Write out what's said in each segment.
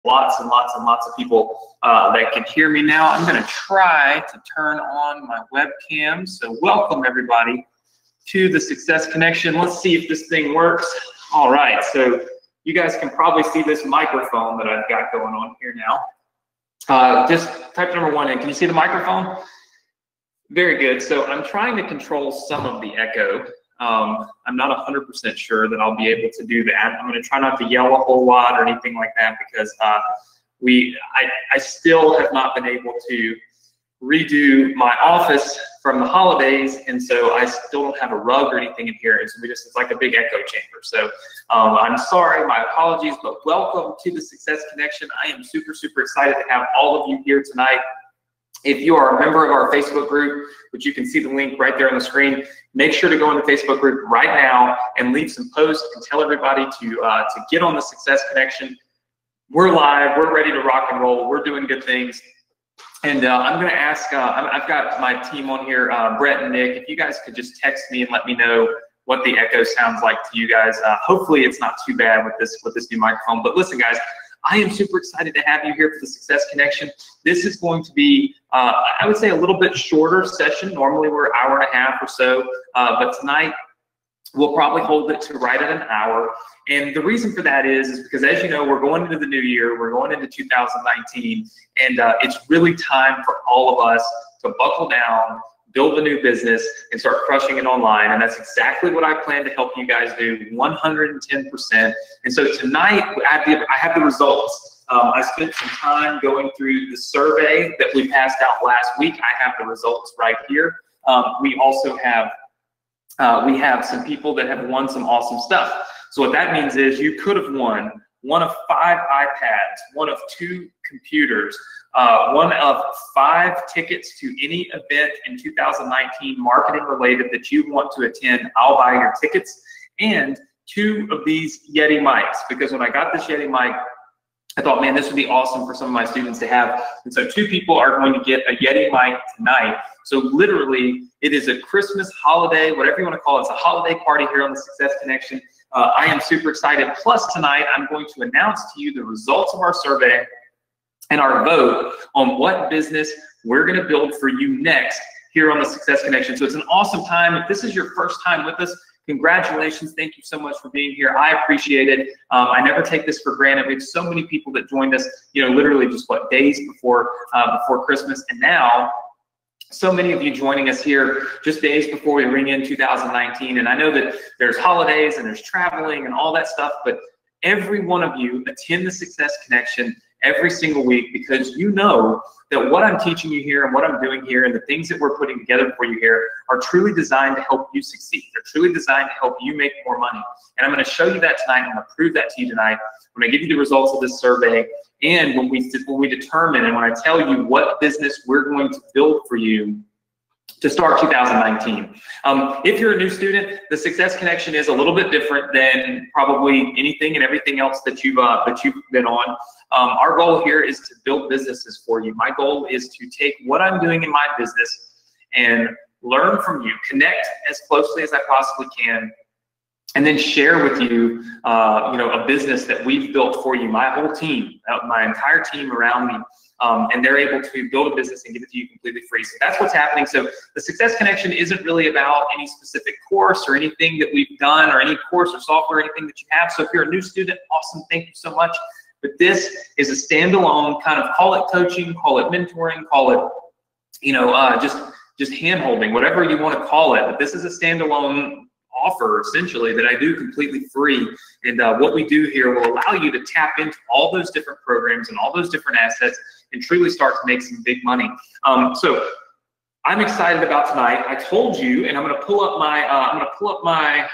lots and lots and lots of people that can hear me now. I'm going to try to turn on my webcam. So welcome everybody to the Success Connection. Let's see if this thing works. All right, so you guys can probably see this microphone that I've got going on here now. Just type number 1 in. Can you see the microphone? Very good. So I'm trying to control some of the echo. I'm not 100% sure that I'll be able to do that. I'm going to try not to yell a whole lot or anything like that because I still have not been able to redo my office from the holidays, and so I still don't have a rug or anything in here. And so it's like a big echo chamber. So I'm sorry, my apologies, but welcome to the Success Connection. I am super, super excited to have all of you here tonight. If you are a member of our Facebook group, which you can see the link right there on the screen, make sure to go in the Facebook group right now and leave some posts and tell everybody to get on the Success Connection. We're live, we're ready to rock and roll, we're doing good things. And I'm going to ask, I've got my team on here, Brett and Nick, if you guys could just text me and let me know what the echo sounds like to you guys. Hopefully it's not too bad with this new microphone. But listen, guys, I am super excited to have you here for the Success Connection. This is going to be, I would say, a little bit shorter session. Normally we're an hour and a half or so, but tonight we'll probably hold it to right at an hour. And the reason for that is because, as you know, we're going into the new year, we're going into 2019, and it's really time for all of us to buckle down, build a new business, and start crushing it online. And that's exactly what I plan to help you guys do, 110%. And so tonight, I have the results. I spent some time going through the survey that we passed out last week. I have the results right here. We also have some people that have won some awesome stuff. So what that means is you could have won one of 5 iPads, one of 2 computers, one of 5 tickets to any event in 2019 marketing related that you want to attend. I'll buy your tickets, and 2 of these Yeti mics, because when I got this Yeti mic, I thought, man, this would be awesome for some of my students to have. And so 2 people are going to get a Yeti mic tonight. So literally, it is a Christmas holiday, whatever you want to call it. It's a holiday party here on the Success Connection. I am super excited. Plus tonight, I'm going to announce to you the results of our survey and our vote on what business we're going to build for you next here on the Success Connection. So it's an awesome time. If this is your first time with us, congratulations. Thank you so much for being here. I appreciate it. I never take this for granted. We have so many people that joined us, you know, literally just days before Christmas, and now so many of you joining us here just days before we ring in 2019. And I know that there's holidays and there's traveling and all that stuff, but every one of you attend the Success Connection every single week because you know that what I'm teaching you here and what I'm doing here and the things that we're putting together for you here are truly designed to help you succeed. They're truly designed to help you make more money. And I'm going to show you that tonight. I'm going to prove that to you tonight. I'm going to give you the results of this survey. And when we determine and when I tell you what business we're going to build for you to start 2019. If you're a new student, the Success Connection is a little bit different than probably anything and everything else that you've been on. Our goal here is to build businesses for you. My goal is to take what I'm doing in my business and learn from you, connect as closely as I possibly can, and then share with you, a business that we've built for you, my whole team, my entire team around me, and they're able to build a business and give it to you completely free. So that's what's happening. So the Success Connection isn't really about any specific course or anything that we've done or any course or software or anything that you have. So if you're a new student, awesome, thank you so much. But this is a standalone kind of, call it coaching, call it mentoring, call it, just hand-holding, whatever you want to call it. But this is a standalone offer essentially that I do completely free, and what we do here will allow you to tap into all those different programs and all those different assets and truly start to make some big money. So I'm excited about tonight. I told you, and I'm going to pull up my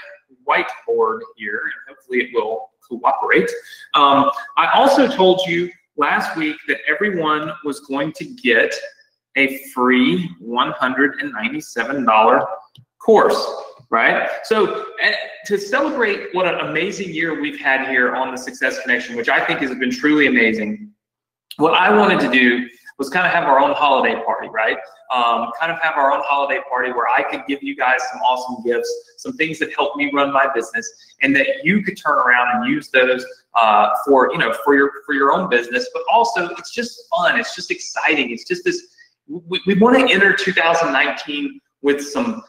whiteboard here, and hopefully it will cooperate. I also told you last week that everyone was going to get a free $197 course. Right? So to celebrate what an amazing year we've had here on the Success Connection, which I think has been truly amazing, what I wanted to do was kind of have our own holiday party, right? Kind of have our own holiday party where I could give you guys some awesome gifts, some things that help me run my business, and that you could turn around and use those for your own business. But also, it's just fun. It's just exciting. It's just this. We want to enter 2019 with some,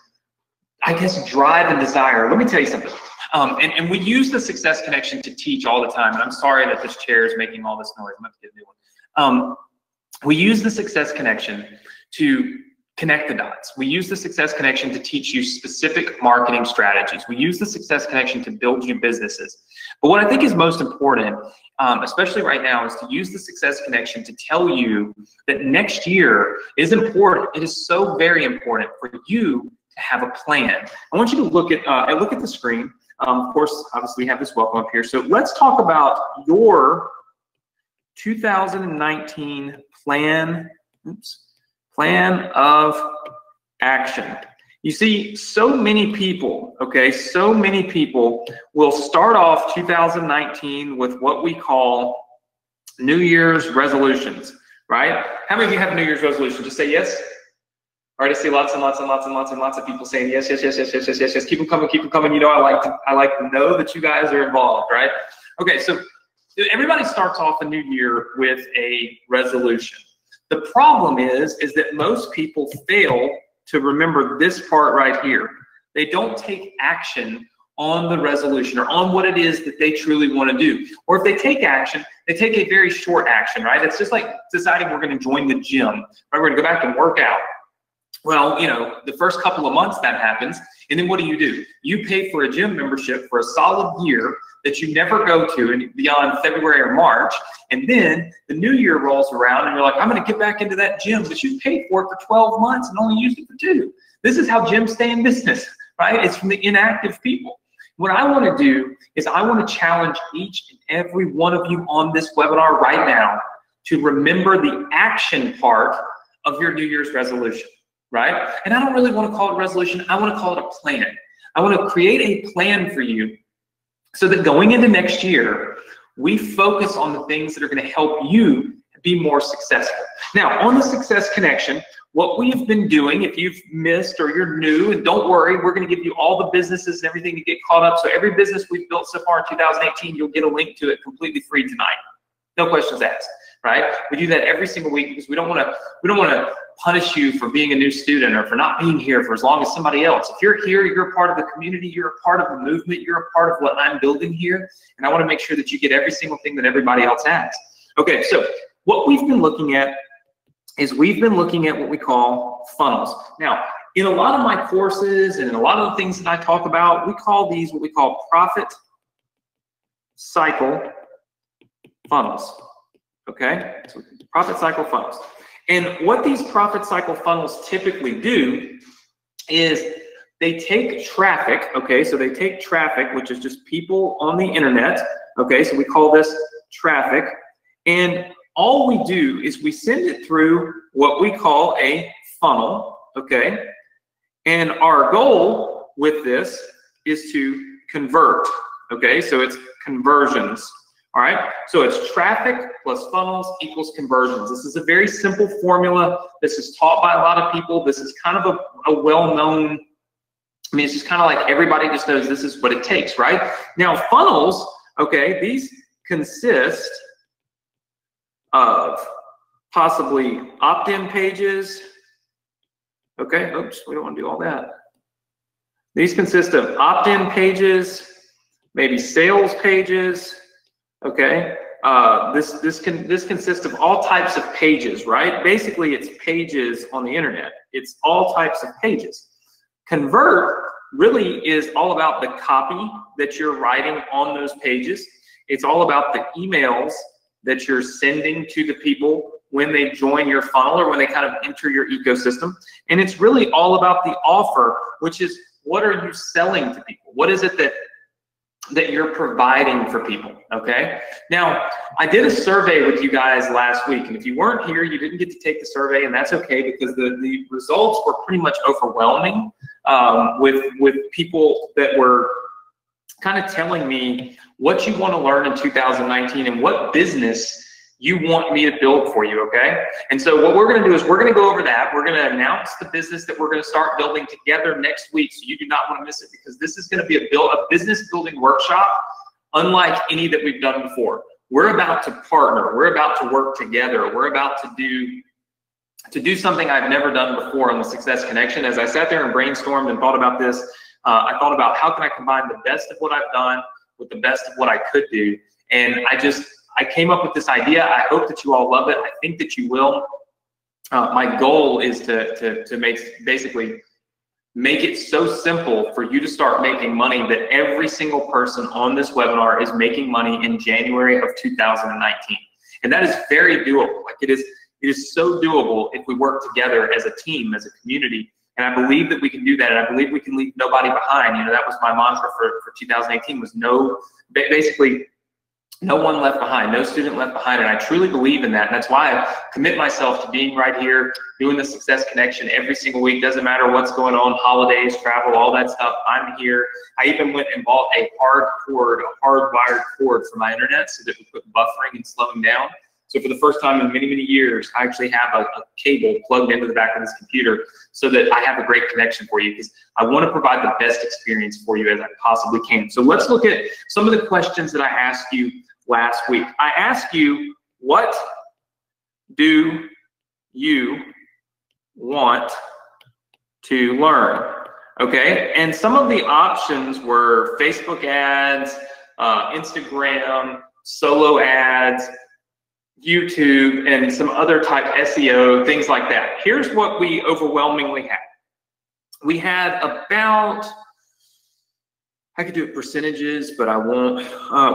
I guess, drive and desire. Let me tell you something. And we use the Success Connection to teach all the time. And I'm sorry that this chair is making all this noise. I'm going to get a new one. We use the Success Connection to connect the dots. We use the Success Connection to teach you specific marketing strategies. We use the Success Connection to build you businesses. But what I think is most important, especially right now, is to use the Success Connection to tell you that next year is important. It is so very important for you to have a plan. I want you to look at the screen. Of course, obviously we have this welcome up here. So let's talk about your 2019 plan of action. You see, so many people, okay, so many people will start off 2019 with what we call New Year's resolutions, right? How many of you have a New Year's resolution? Just say yes. All right, I see lots and lots and lots and lots and lots of people saying yes, yes, yes, yes, yes, yes, yes, yes. Keep them coming, keep them coming. You know, I like to know that you guys are involved, right? Okay, so everybody starts off a new year with a resolution. The problem is that most people fail to remember this part right here. They don't take action on the resolution or on what it is that they truly want to do. Or if they take action, they take a very short action, right? It's just like deciding we're going to join the gym, right? We're going to go back and work out. Well, you know, the first couple of months that happens, and then what do? You pay for a gym membership for a solid year that you never go to and beyond February or March, and then the new year rolls around and you're like, I'm going to get back into that gym, but you paid for it for 12 months and only used it for 2. This is how gyms stay in business, right? It's from the inactive people. What I want to do is I want to challenge each and every one of you on this webinar right now to remember the action part of your New Year's resolution. Right? And I don't really want to call it a resolution. I want to call it a plan. I want to create a plan for you so that going into next year, we focus on the things that are going to help you be more successful. Now, on the Success Connection, what we've been doing, if you've missed or you're new, and don't worry, we're going to give you all the businesses and everything to get caught up. So every business we've built so far in 2018, you'll get a link to it completely free tonight. No questions asked, right? We do that every single week because we don't want to punish you for being a new student or for not being here for as long as somebody else. If you're here, you're a part of the community, you're a part of the movement, you're a part of what I'm building here, and I want to make sure that you get every single thing that everybody else has. Okay, so what we've been looking at is we've been looking at what we call funnels. Now, in a lot of my courses and in a lot of the things that I talk about, we call these what we call profit cycle funnels. Okay, so profit cycle funnels. And what these profit cycle funnels typically do is they take traffic, okay, so they take traffic, which is just people on the internet, okay, so we call this traffic, and all we do is we send it through what we call a funnel, okay, and our goal with this is to convert, okay, so it's conversions. All right, so it's traffic plus funnels equals conversions. This is a very simple formula. This is taught by a lot of people. This is kind of a well-known, I mean, it's just kind of like everybody just knows this is what it takes, right? Now, funnels, okay, these consist of possibly opt-in pages. Okay, oops, we don't want to do all that. These consist of opt-in pages, maybe sales pages. Okay, this consists of all types of pages, right? Basically, it's pages on the internet. It's all types of pages. Convert really is all about the copy that you're writing on those pages. It's all about the emails that you're sending to the people when they join your funnel or when they kind of enter your ecosystem. And it's really all about the offer, which is what are you selling to people? What is it that you're providing for people, okay? Now, I did a survey with you guys last week, and if you weren't here, you didn't get to take the survey, and that's okay because the results were pretty much overwhelming with people that were kind of telling me what you want to learn in 2019 and what business you want me to build for you, okay? And so what we're gonna do is we're gonna go over that. We're gonna announce the business that we're gonna start building together next week, so you do not wanna miss it, because this is gonna be a business building workshop unlike any that we've done before. We're about to partner, we're about to work together, we're about to do something I've never done before on the Success Connection. As I sat there and brainstormed and thought about this, I thought about how can I combine the best of what I've done with the best of what I could do. And I came up with this idea. I hope that you all love it. I think that you will. My goal is to basically make it so simple for you to start making money that every single person on this webinar is making money in January of 2019. And that is very doable. Like it is so doable if we work together as a team, as a community. And I believe that we can do that. And I believe we can leave nobody behind. You know, that was my mantra for 2018, was basically no one left behind, no student left behind. And I truly believe in that. And that's why I commit myself to being right here, doing the Success Connection every single week. Doesn't matter what's going on, holidays, travel, all that stuff. I'm here. I even went and bought a hardwired cord for my internet so that we put buffering and slowing down. So for the first time in many, many years, I actually have a cable plugged into the back of this computer so that I have a great connection for you, because I want to provide the best experience for you as I possibly can. So let's look at some of the questions that I asked you last week. I asked you, what do you want to learn? Okay, and some of the options were Facebook ads, Instagram, solo ads, YouTube, and some other type SEO, things like that. Here's what we overwhelmingly had. We had about, I could do it percentages, but I won't.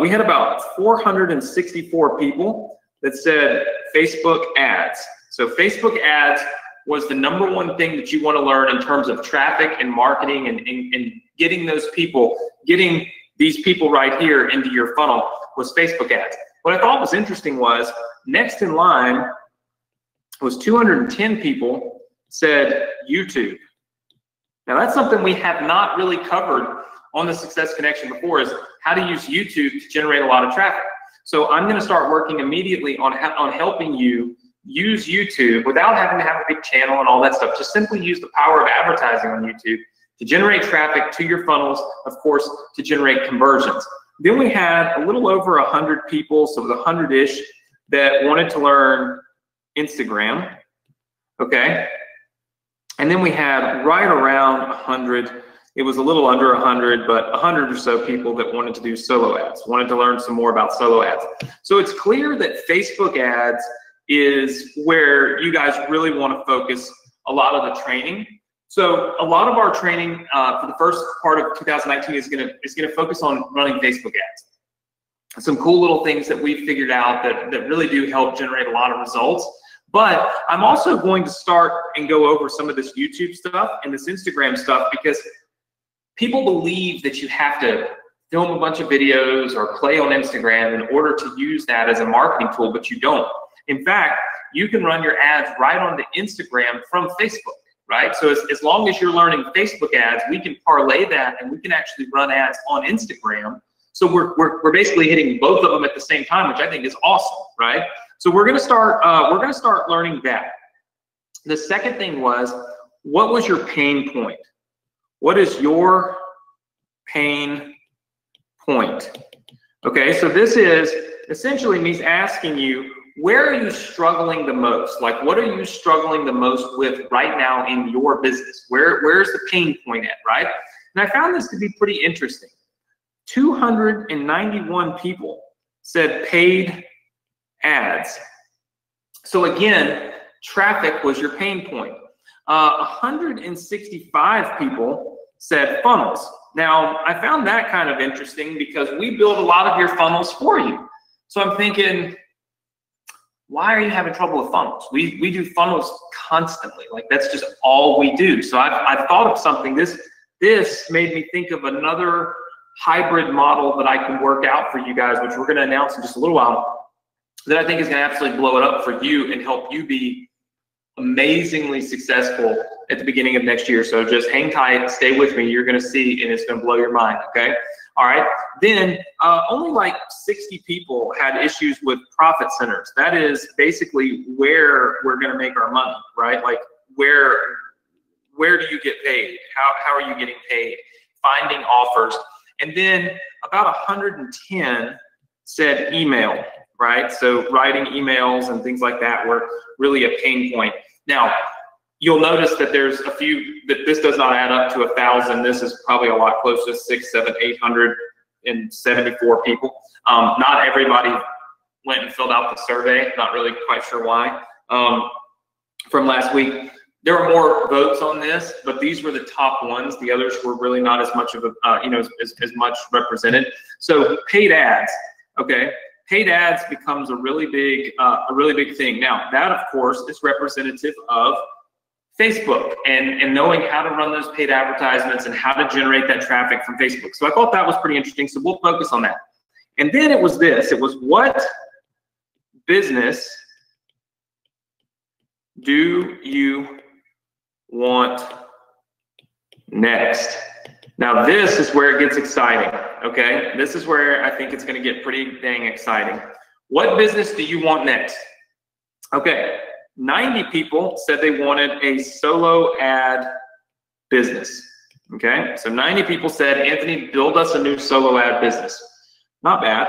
We had about 464 people that said Facebook ads. So Facebook ads was the #1 thing that you want to learn in terms of traffic and marketing and getting those people, getting these people right here into your funnel was Facebook ads. What I thought was interesting was next in line was 210 people said YouTube. Now that's something we have not really covered on the Success Connection before, is how to use YouTube to generate a lot of traffic. So I'm going to start working immediately on helping you use YouTube without having to have a big channel and all that stuff. Just simply use the power of advertising on YouTube to generate traffic to your funnels, of course, to generate conversions. Then we had a little over 100 people, so it was 100-ish, that wanted to learn Instagram, okay? And then we had right around 100, it was a little under 100, but 100 or so people that wanted to do solo ads, wanted to learn some more about solo ads. So it's clear that Facebook ads is where you guys really want to focus a lot of the training. So a lot of our training for the first part of 2019 is gonna focus on running Facebook ads. Some cool little things that we've figured out that really do help generate a lot of results. But I'm also going to start and go over some of this YouTube stuff and this Instagram stuff, because people believe that you have to film a bunch of videos or play on Instagram in order to use that as a marketing tool, but you don't. In fact, you can run your ads right onto Instagram from Facebook. Right? So as long as you're learning Facebook ads, we can parlay that and we can actually run ads on Instagram. So we're basically hitting both of them at the same time, which I think is awesome, right? So we're gonna start learning that. The second thing was, what was your pain point? What is your pain point? Okay, so this is essentially me asking you, where are you struggling the most? Like, what are you struggling the most with right now in your business? Where's the pain point at, right? And I found this to be pretty interesting. 291 people said paid ads. So again, traffic was your pain point. 165 people said funnels. Now, I found that kind of interesting because we build a lot of your funnels for you. So I'm thinking, why are you having trouble with funnels? We do funnels constantly. Like, that's just all we do. So I've thought of something. This made me think of another hybrid model that I can work out for you guys, which we're going to announce in just a little while, that I think is going to absolutely blow it up for you and help you be amazingly successful at the beginning of next year. So just hang tight, stay with me. You're going to see, and it's going to blow your mind. Okay. All right. Then only like 60 people had issues with profit centers. That is basically where we're going to make our money, right? Like where do you get paid? How are you getting paid? Finding offers. And then about 110 said email, right? So writing emails and things like that were really a pain point. Now, you'll notice that there's a few, that this does not add up to 1,000. This is probably a lot closer to 600, 700, 874 people. Not everybody went and filled out the survey. Not really quite sure why. From last week, there were more votes on this, but these were the top ones. The others were really not as much of a, as much represented. So paid ads, okay? Paid ads becomes a really big thing. Now, that of course is representative of Facebook and knowing how to run those paid advertisements and how to generate that traffic from Facebook. So I thought that was pretty interesting. So we'll focus on that. And then it was this. It was, what business do you want next? Now this is where it gets exciting, okay? This is where I think it's going to get pretty dang exciting. What business do you want next? Okay, 90 people said they wanted a solo ad business, okay? So 90 people said, Anthony, build us a new solo ad business. Not bad.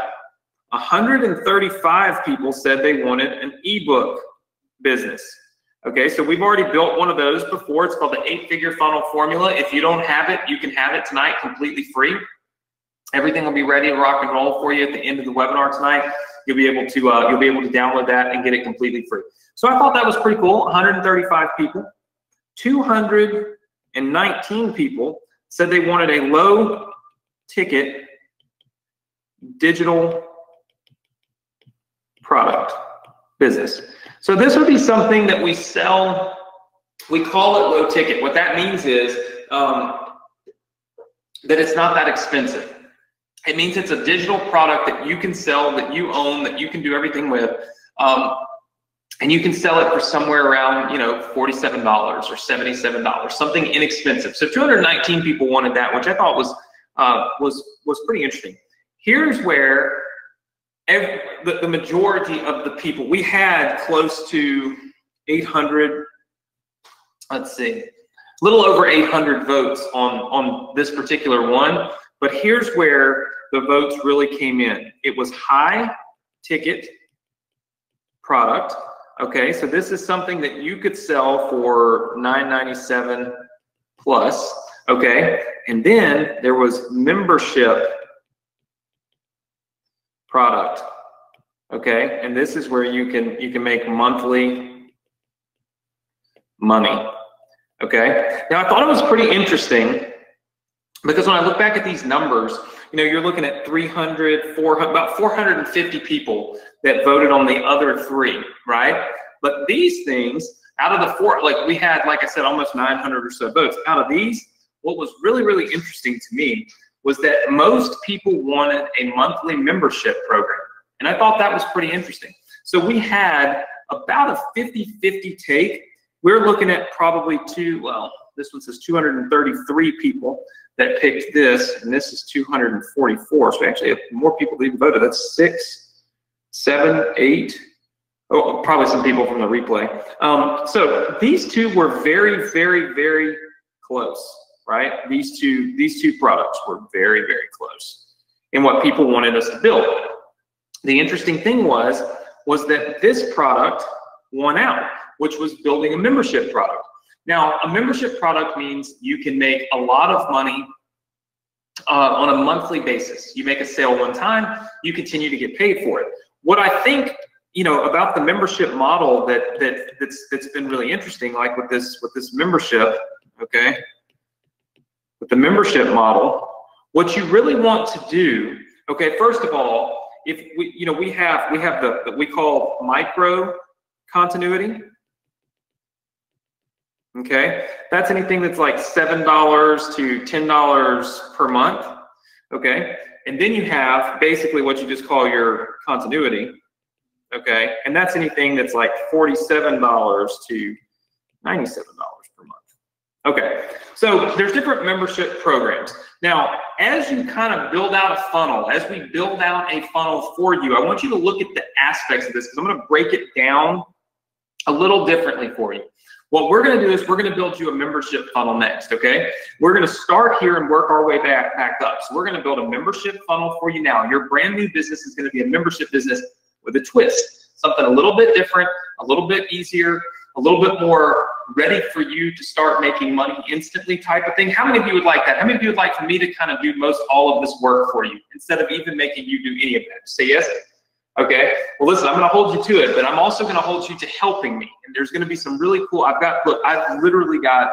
135 people said they wanted an ebook business. Okay, so we've already built one of those before. It's called the 8-figure funnel formula. If you don't have it, you can have it tonight completely free. Everything will be ready to rock and roll for you at the end of the webinar tonight. You'll be able to download that and get it completely free. So I thought that was pretty cool. 135 people. 219 people said they wanted a low ticket digital product business. So this would be something that we sell. We call it low ticket. What that means is that it's not that expensive. It means it's a digital product that you can sell, that you own, that you can do everything with, and you can sell it for somewhere around, $47 or $77, something inexpensive. So 219 people wanted that, which I thought was pretty interesting. Here's where the majority of the people, we had close to 800, let's see, a little over 800 votes on this particular one, but here's where the votes really came in. It was high ticket product, okay? So this is something that you could sell for $9.97 plus, okay? And then there was membership product, okay? And this is where you can make monthly money, okay? Now I thought it was pretty interesting because when I look back at these numbers, you're looking at 300, 400, about 450 people that voted on the other three, right? But these things, out of the four, like we had, like I said, almost 900 or so votes. Out of these, what was really, really interesting to me was that most people wanted a monthly membership program. And I thought that was pretty interesting. So we had about a 50-50 take. We're looking at probably this one says 233 people that picked this, and this is 244. So we actually have more people that even voted. That's 6, 7, 8. Oh, probably some people from the replay. So these two were very, very, very close. Right? These two products were very, very close in what people wanted us to build. The interesting thing was that this product won out, which was building a membership product. Now, a membership product means you can make a lot of money on a monthly basis. You make a sale one time, you continue to get paid for it. What I think, about the membership model that's been really interesting, like with this membership, okay? With the membership model, what you really want to do, okay, first of all, if we have we call micro continuity, okay, that's anything that's like $7 to $10 per month, okay, and then you have basically what you just call your continuity, okay, and that's anything that's like $47 to $97 per month. Okay, so there's different membership programs. Now, as you kind of build out a funnel, as we build out a funnel for you, I want you to look at the aspects of this because I'm going to break it down a little differently for you. What we're going to do is we're going to build you a membership funnel next, okay? We're going to start here and work our way back up. So we're going to build a membership funnel for you now. Your brand new business is going to be a membership business with a twist, something a little bit different, a little bit easier, a little bit more ready for you to start making money instantly type of thing. How many of you would like that? How many of you would like for me to kind of do most all of this work for you instead of even making you do any of that? Say yes. Okay, well listen, I'm gonna hold you to it, but I'm also gonna hold you to helping me. And there's gonna be some really cool, look, I've literally got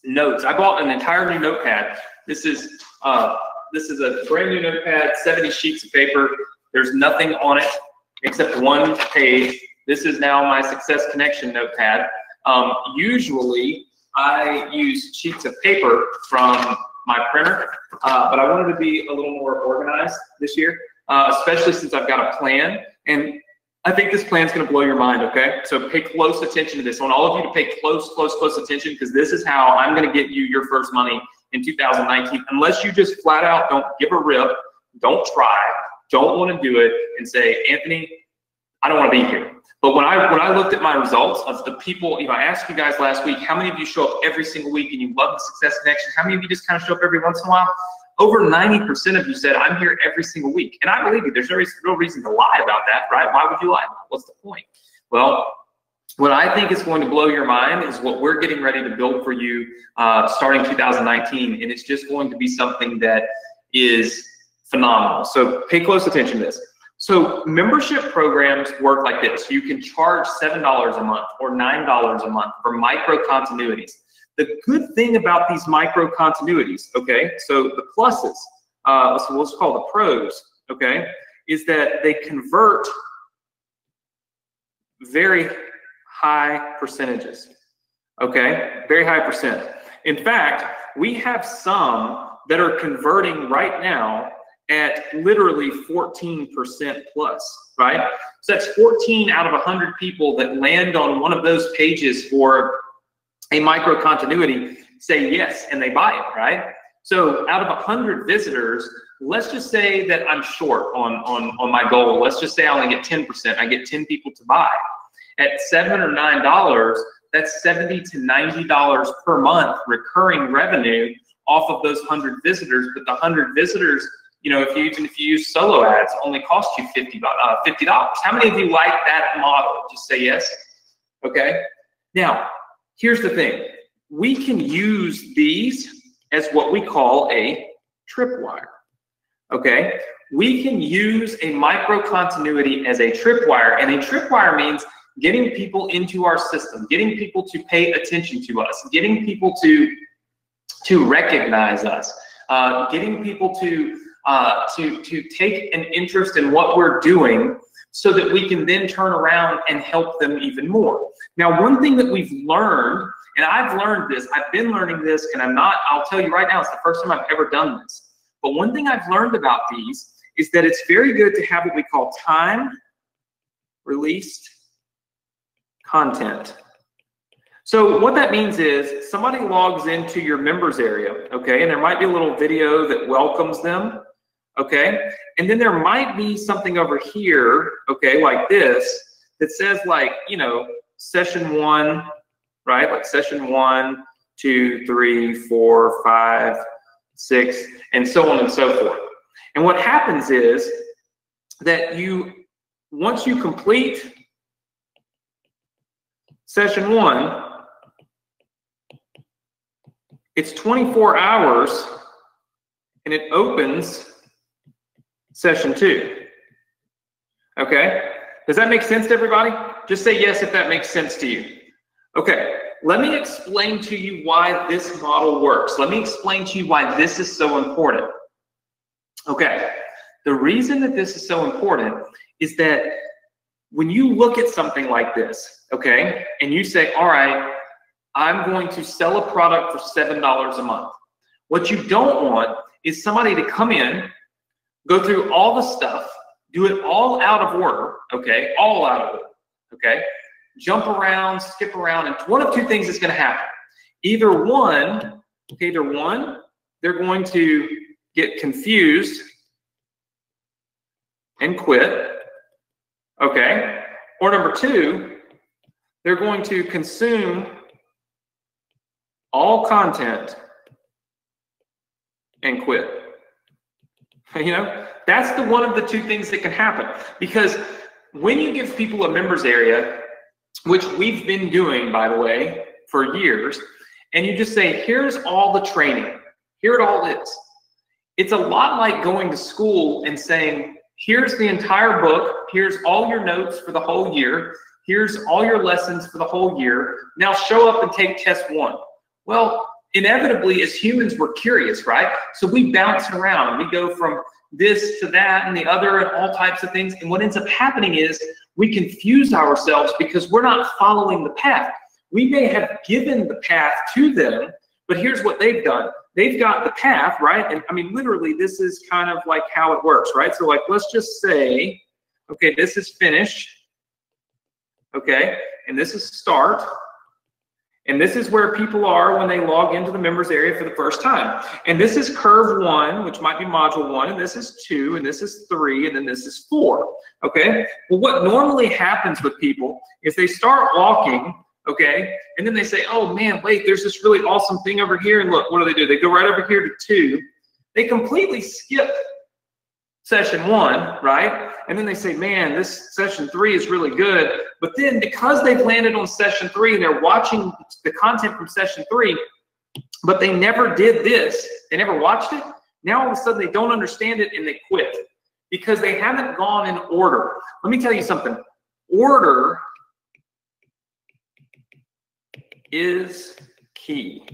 notes. I bought an entire new notepad. This is a brand new notepad, 70 sheets of paper. There's nothing on it except one page. This is now my Success Connection notepad. Usually I use sheets of paper from my printer, but I wanted to be a little more organized this year. Especially since I've got a plan, and I think this plan is going to blow your mind, okay? So pay close attention to this. I want all of you to pay close attention because this is how I'm going to get you your first money in 2019. Unless you just flat out don't give a rip, don't try, don't want to do it, and say, Anthony, I don't want to be here. But when I looked at my results of the people, I asked you guys last week, how many of you show up every single week and you love the Success Connection? How many of you just kind of show up every once in a while? Over 90% of you said, I'm here every single week. And I believe you. There's no real reason to lie about that, right? Why would you lie? What's the point? Well, what I think is going to blow your mind is what we're getting ready to build for you starting 2019. And it's just going to be something that is phenomenal. So pay close attention to this. So membership programs work like this. You can charge $7 a month or $9 a month for micro continuities. The good thing about these micro continuities, okay, so the pluses, so let's call the pros, okay, is that they convert very high percentages, okay, very high percent. In fact, we have some that are converting right now at literally 14% plus, right? So that's 14 out of 100 people that land on one of those pages for a micro continuity say yes and they buy it, right? So out of 100 visitors, let's just say that I'm short on my goal. Let's just say I only get 10%. I get 10 people to buy. At $7 or $9, that's $70 to $90 per month recurring revenue off of those 100 visitors. But the 100 visitors, even if you use solo ads, only cost you $50. How many of you like that model? Just say yes. Okay. Now, here's the thing. We can use these as what we call a tripwire, okay? We can use a micro continuity as a tripwire, and a tripwire means getting people into our system, getting people to pay attention to us, getting people to recognize us, getting people to take an interest in what we're doing so that we can then turn around and help them even more. Now, one thing that we've learned, and I've learned this, I've been learning this, and I'll tell you right now, it's the first time I've ever done this. But one thing I've learned about these is that it's very good to have what we call time-released content. So what that means is somebody logs into your members area, okay, and there might be a little video that welcomes them, okay, and then there might be something over here, okay, like this, that says like, session 1, right, like session 1, 2, 3, 4, 5, 6, and so on and so forth. And what happens is that once you complete session 1, it's 24 hours and it opens session 2. Okay? Does that make sense to everybody? Just say yes if that makes sense to you. Okay, let me explain to you why this model works. Let me explain to you why this is so important. Okay, the reason that this is so important is that when you look at something like this, okay, and you say, all right, I'm going to sell a product for $7 a month. What you don't want is somebody to come in, go through all the stuff, do it all out of order, okay, all out of order, okay, jump around, skip around, and one of two things is going to happen. Either one, they're going to get confused and quit, okay? Or number two, they're going to consume all content and quit. You know, that's the one of the two things that can happen. Because when you give people a members area, which we've been doing, by the way, for years, and you just say, here's all the training, here it all is. It's a lot like going to school and saying, here's the entire book, here's all your notes for the whole year, here's all your lessons for the whole year, now show up and take test one. Well, inevitably, as humans, we're curious, right? So we bounce around, and we go from this to that and the other and all types of things. And what ends up happening is we confuse ourselves because we're not following the path. We may have given the path to them, but here's what they've done. They've got the path, right? And I mean, literally, this is kind of like how it works, right? So like, let's just say, okay, this is finish, okay? And this is start. And this is where people are when they log into the members area for the first time. And this is curve 1, which might be module 1, and this is 2, and this is 3, and then this is 4, okay? Well, what normally happens with people is they start walking, okay, and then they say, oh man, wait, there's this really awesome thing over here, and look, what do? They go right over here to 2. They completely skip session 1, right? And then they say, man, this session 3 is really good. But then because they've landed on session 3 and they're watching the content from session 3, but they never did this, they never watched it, now all of a sudden they don't understand it and they quit because they haven't gone in order. Let me tell you something. Order is key.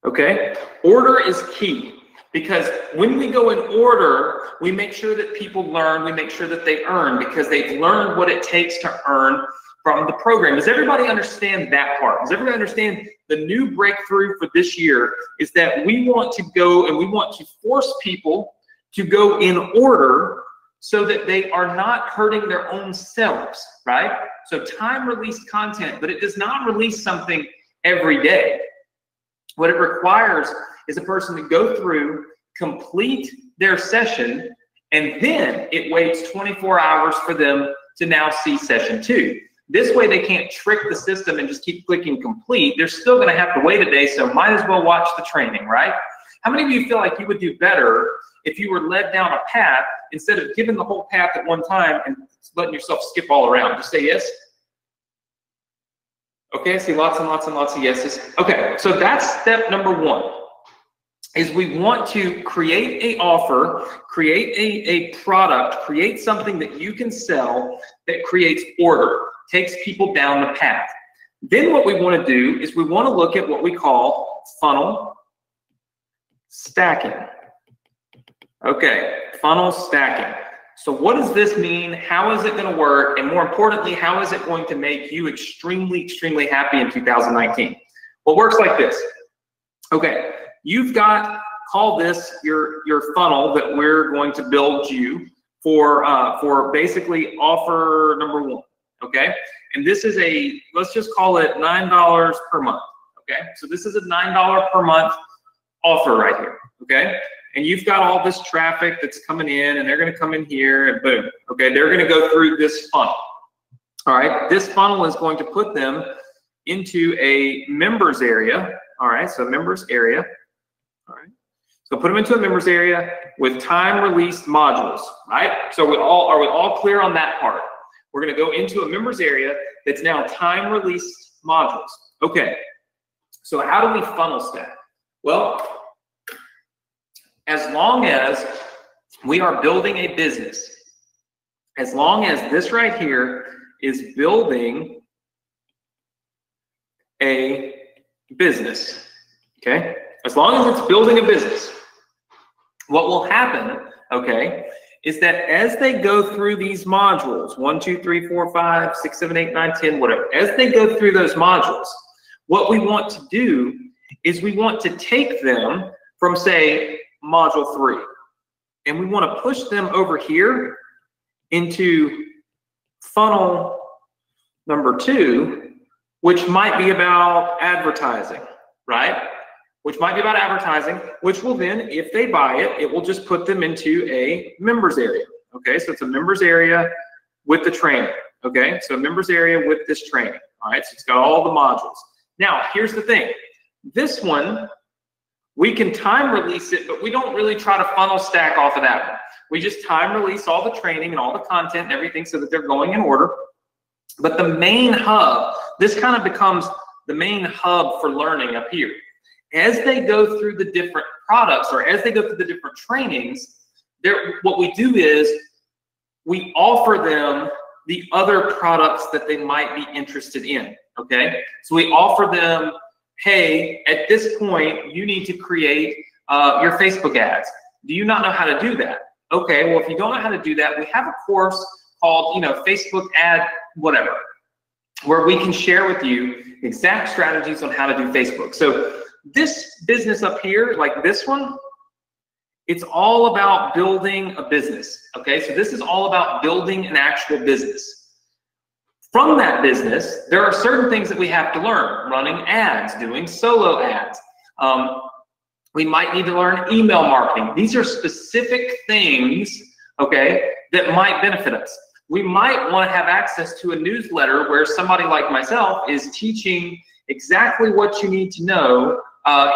Okay? Order is key. Because when we go in order, we make sure that people learn, we make sure that they earn, because they've learned what it takes to earn from the program. Does everybody understand that part? Does everybody understand the new breakthrough for this year is that we want to go and we want to force people to go in order so that they are not hurting their own selves, right? So time-released content, but it does not release something every day. What it requires is a person to go through, complete their session, and then it waits 24 hours for them to now see session 2. This way they can't trick the system and just keep clicking complete. They're still going to have to wait a day, so might as well watch the training, right? How many of you feel like you would do better if you were led down a path instead of giving the whole path at one time and letting yourself skip all around? Just say yes. Okay, I see lots and lots and lots of yeses. Okay, so that's step number 1. Is we want to create an offer, create a product, create something that you can sell that creates order, takes people down the path. Then what we want to do is we want to look at what we call funnel stacking. Okay, funnel stacking. So what does this mean? How is it going to work? And more importantly, how is it going to make you extremely, extremely happy in 2019? Well, it works like this. Okay. You've got, call this your funnel that we're going to build you for basically offer number 1, okay? And this is let's just call it $9 per month, okay? So this is a $9 per month offer right here, okay? And you've got all this traffic that's coming in, and they're gonna come in here, and boom, okay? They're gonna go through this funnel, all right? This funnel is going to put them into a members area, all right? So members area. All right, so put them into a members area with time-released modules, right? So are we all clear on that part? We're going to go into a members area that's now time-released modules. Okay, so how do we funnel stack? Well, as long as we are building a business, as long as this right here is building a business, okay? As long as it's building a business, what will happen, okay, is that as they go through these modules, 1, 2, 3, 4, 5, 6, 7, 8, 9, 10, whatever, as they go through those modules, what we want to do is we want to take them from, say, module 3, and we want to push them over here into funnel Number two, which might be about advertising, right? Which might be about advertising, which will then, if they buy it, it will just put them into a members area. Okay, so it's a members area with the training. Okay, so a members area with this training. All right, so it's got all the modules. Now, here's the thing. This one, we can time release it, but we don't really try to funnel stack off of that one. We just time release all the training and all the content and everything so that they're going in order. But the main hub, this kind of becomes the main hub for learning up here. As they go through the different products or as they go through the different trainings, what we do is we offer them the other products that they might be interested in, okay? So we offer them, hey, at this point, you need to create your Facebook ads. Do you not know how to do that? Okay, well, if you don't know how to do that, we have a course called, you know, Facebook ad whatever, where we can share with you exact strategies on how to do Facebook. So this business up here, like this one, it's all about building a business, okay? So this is all about building an actual business. From that business, there are certain things that we have to learn, running ads, doing solo ads. We might need to learn email marketing. These are specific things, okay, that might benefit us. We might want to have access to a newsletter where somebody like myself is teaching exactly what you need to know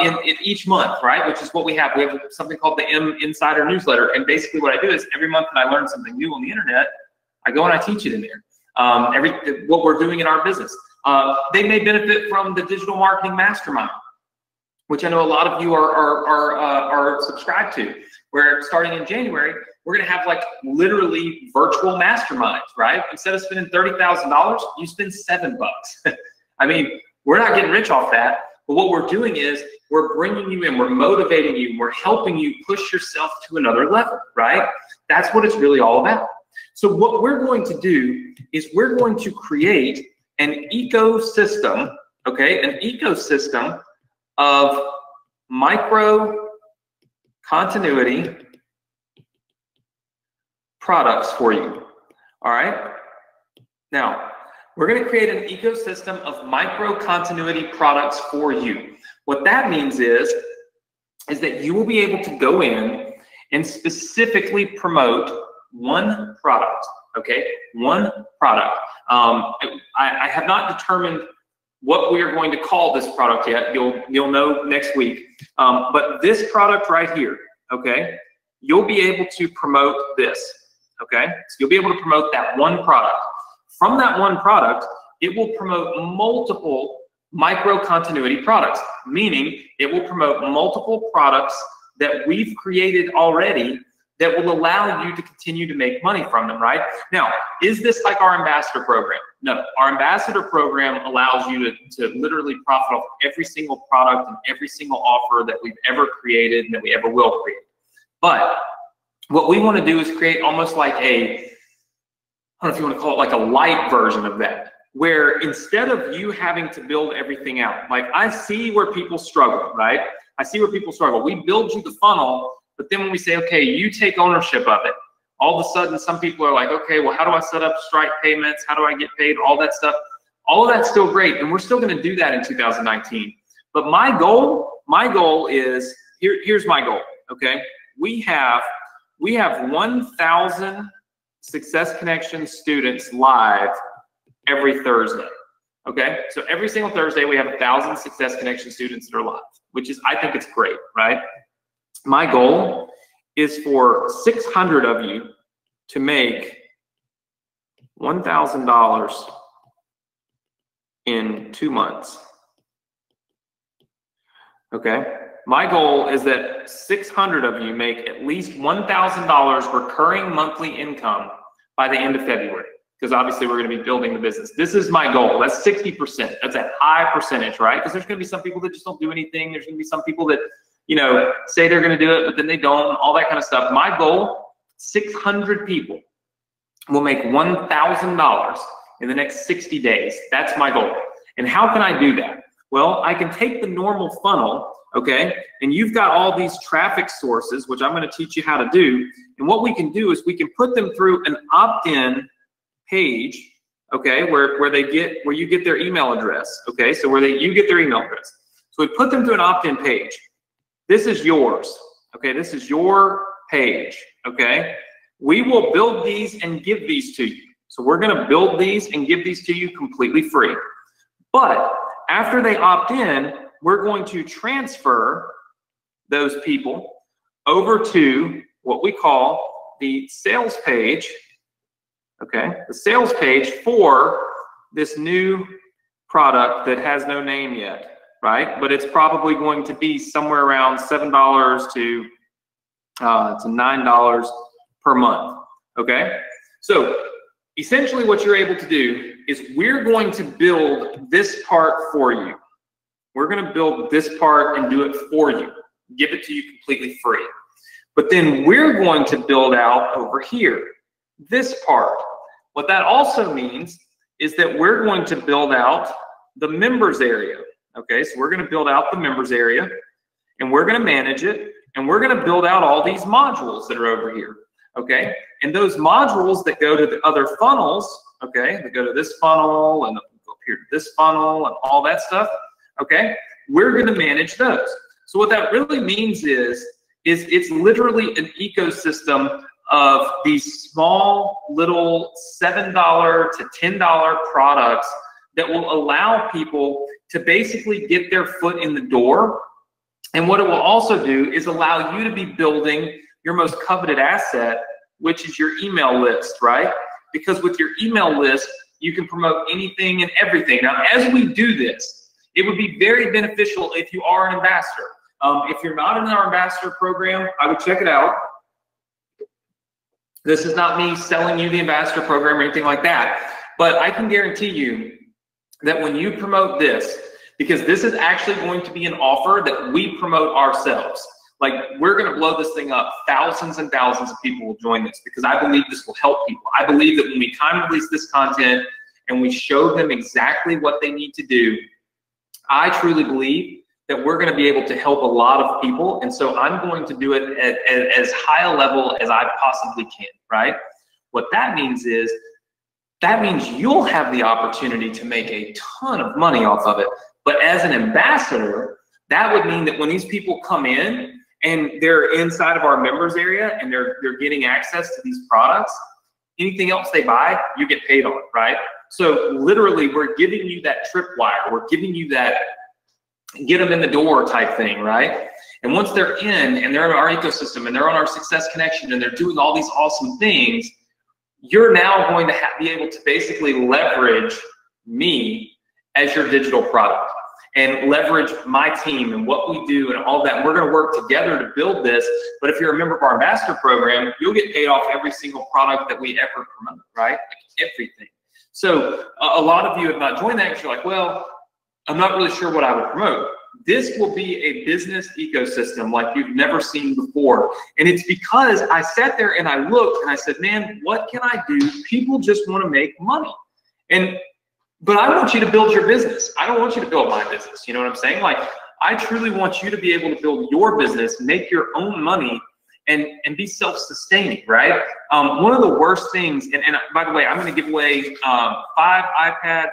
in each month, right? Which is what we have. We have something called the M Insider newsletter. And basically what I do is every month that I learn something new on the internet, I go and I teach it in there. What we're doing in our business. They may benefit from the digital marketing mastermind, which I know a lot of you are subscribed to, where starting in January, we're gonna have like literally virtual masterminds, right? Instead of spending $30,000, you spend $7 bucks. I mean, we're not getting rich off that, but what we're doing is we're bringing you in, we're motivating you, we're helping you push yourself to another level, right? That's what it's really all about. So what we're going to do is we're going to create an ecosystem, okay? An ecosystem of micro continuity products for you, all right? Now, we're gonna create an ecosystem of micro continuity products for you. What that means is that you will be able to go in and specifically promote one product, okay? One product. I have not determined what we are going to call this product yet. You'll know next week. But this product right here, okay? You'll be able to promote this, okay? So you'll be able to promote that one product. From that one product, it will promote multiple micro continuity products, meaning it will promote multiple products that we've created already that will allow you to continue to make money from them, right? Now, is this like our ambassador program? No, our ambassador program allows you to literally profit off every single product and every single offer that we've ever created and that we ever will create. But what we want to do is create almost like a, I don't know if you want to call it like a light version of that, where instead of you having to build everything out, like I see where people struggle, right? I see where people struggle. We build you the funnel, but then when we say, okay, you take ownership of it, all of a sudden some people are like, okay, well, how do I set up Stripe payments? How do I get paid? All that stuff. All of that's still great, and we're still going to do that in 2019. But my goal is, here's my goal, okay? We have 1,000 Success Connection students live every Thursday, okay? So every single Thursday, we have 1,000 Success Connection students that are live, which is, I think it's great, right? My goal is for 600 of you to make $1,000 in 2 months, okay? My goal is that 600 of you make at least $1,000 recurring monthly income by the end of February, because obviously we're going to be building the business. This is my goal. That's 60%. That's a high percentage, right? Because there's going to be some people that just don't do anything. There's going to be some people that, you know, say they're going to do it, but then they don't, all that kind of stuff. My goal, 600 people will make $1,000 in the next 60 days. That's my goal. And how can I do that? Well, I can take the normal funnel, okay, and you've got all these traffic sources, which I'm going to teach you how to do. And what we can do is we can put them through an opt-in page, okay, where you get their email address, okay, so you get their email address. So we put them to an opt-in page. This is yours, okay, this is your page, okay. We will build these and give these to you. So we're gonna build these and give these to you completely free. But after they opt in, we're going to transfer those people over to what we call the sales page, okay? The sales page for this new product that has no name yet, right? But it's probably going to be somewhere around $7 to $9 per month, okay? So essentially what you're able to do is we're going to build this part for you. We're going to build this part and do it for you, give it to you completely free. But then we're going to build out over here, this part. What that also means is that we're going to build out the members area. Okay, so we're going to build out the members area and we're going to manage it and we're going to build out all these modules that are over here. Okay, and those modules that go to the other funnels, okay, that go to this funnel and go up here to this funnel and all that stuff, okay, we're going to manage those. So what that really means is it's literally an ecosystem of these small little $7 to $10 products that will allow people to basically get their foot in the door. And what it will also do is allow you to be building your most coveted asset, which is your email list, right? Because with your email list, you can promote anything and everything. Now, as we do this, it would be very beneficial if you are an ambassador. If you're not in our ambassador program, I would check it out. This is not me selling you the ambassador program or anything like that, but I can guarantee you that when you promote this, because this is actually going to be an offer that we promote ourselves. Like, we're going to blow this thing up. Thousands and thousands of people will join this because I believe this will help people. I believe that when we time release this content and we show them exactly what they need to do, I truly believe that we're going to be able to help a lot of people. And so I'm going to do it at as high a level as I possibly can, right? What that means is, that means you'll have the opportunity to make a ton of money off of it. But as an ambassador, that would mean that when these people come in and they're inside of our members area and they're getting access to these products, anything else they buy, you get paid on, right? So literally, we're giving you that tripwire. We're giving you that get them in the door type thing, right? And once they're in and they're in our ecosystem and they're on our Success Connection and they're doing all these awesome things, you're now going to be able to basically leverage me as your digital product and leverage my team and what we do and all that. And we're going to work together to build this. But if you're a member of our ambassador program, you'll get paid off every single product that we ever promote, right? Like everything. So a lot of you have not joined that because you're like, well, I'm not really sure what I would promote. This will be a business ecosystem like you've never seen before. And it's because I sat there and I looked and I said, man, what can I do? People just want to make money. But I want you to build your business. I don't want you to build my business. You know what I'm saying? Like, I truly want you to be able to build your business, make your own money, and be self-sustaining, right? One of the worst things, and by the way, I'm going to give away 5 iPads,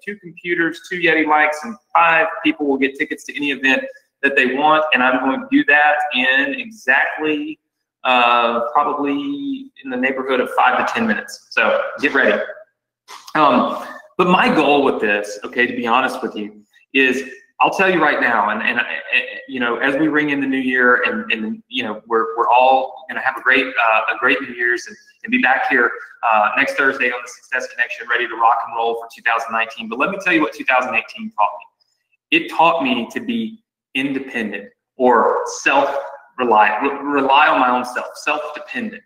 2 computers, 2 Yeti mics, and 5 people will get tickets to any event that they want. And I'm going to do that in exactly probably in the neighborhood of 5 to 10 minutes. So get ready. But my goal with this, okay, to be honest with you, is I'll tell you right now, and you know, as we ring in the new year, and you know, we're all gonna have a great New Year's and be back here next Thursday on the Success Connection, ready to rock and roll for 2019. But let me tell you what 2018 taught me. It taught me to be independent or rely on my own self, self-dependent.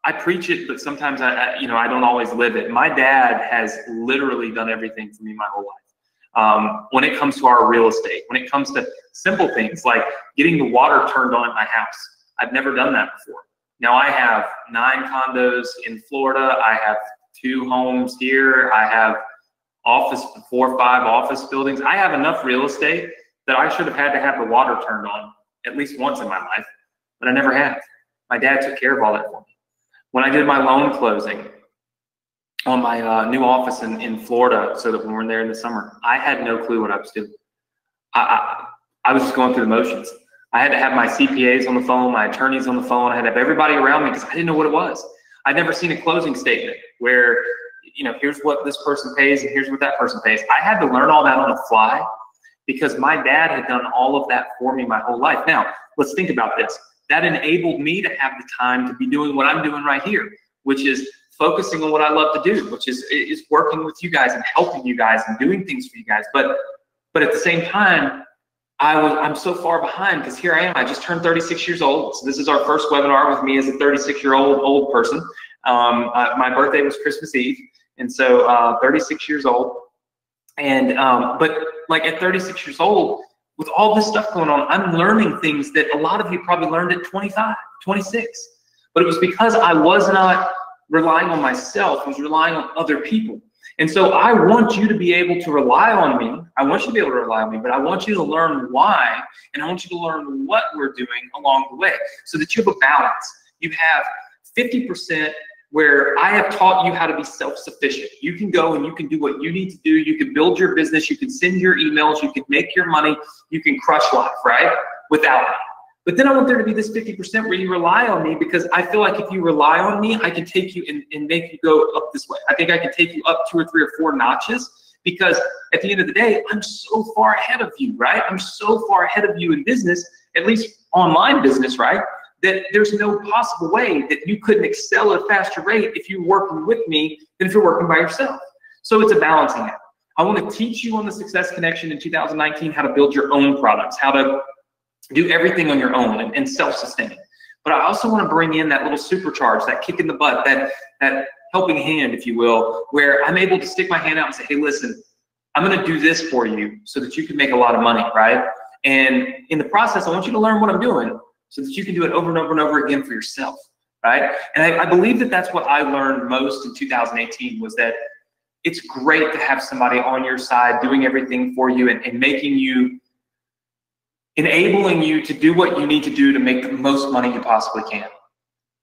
I preach it, but sometimes I don't always live it. My dad has literally done everything for me my whole life. When it comes to our real estate, when it comes to simple things like getting the water turned on at my house, I've never done that before. Now I have 9 condos in Florida. I have 2 homes here. I have 4 or 5 office buildings. I have enough real estate that I should have had to have the water turned on at least once in my life, but I never have. My dad took care of all that for me. When I did my loan closing, on my new office in Florida, so that when we're there in the summer, I had no clue what I was doing. I was just going through the motions. I had to have my CPAs on the phone, my attorneys on the phone. I had to have everybody around me because I didn't know what it was. I'd never seen a closing statement where, you know, here's what this person pays and here's what that person pays. I had to learn all that on the fly because my dad had done all of that for me my whole life. Now, let's think about this. That enabled me to have the time to be doing what I'm doing right here, which is focusing on what I love to do, which is working with you guys and helping you guys and doing things for you guys. But at the same time, I'm so far behind because here I am. I just turned 36 years old. So this is our first webinar with me as a 36-year-old old person. My birthday was Christmas Eve, and so 36 years old. And but like at 36 years old, with all this stuff going on, I'm learning things that a lot of you probably learned at 25, 26. But it was because I was not relying on myself. I was relying on other people. And so I want you to be able to rely on me. I want you to be able to rely on me, but I want you to learn why, and I want you to learn what we're doing along the way so that you have a balance. You have 50% where I have taught you how to be self-sufficient. You can go and you can do what you need to do. You can build your business. You can send your emails. You can make your money. You can crush life, right? Without me. But then I want there to be this 50% where you rely on me, because I feel like if you rely on me, I can take you and make you go up this way. I think I can take you up 2 or 3 or 4 notches, because at the end of the day, I'm so far ahead of you, right? I'm so far ahead of you in business, at least online business, right? That there's no possible way that you couldn't excel at a faster rate if you're working with me than if you're working by yourself. So it's a balancing act. I want to teach you on the Success Connection in 2019 how to build your own products, how to do everything on your own and self-sustaining. But I also want to bring in that little supercharge, that kick in the butt, that helping hand, if you will, where I'm able to stick my hand out and say, hey, listen, I'm going to do this for you so that you can make a lot of money, right? And in the process, I want you to learn what I'm doing so that you can do it over and over and over again for yourself, right? And I believe that that's what I learned most in 2018, was that it's great to have somebody on your side doing everything for you and making you, enabling you to do what you need to do to make the most money you possibly can.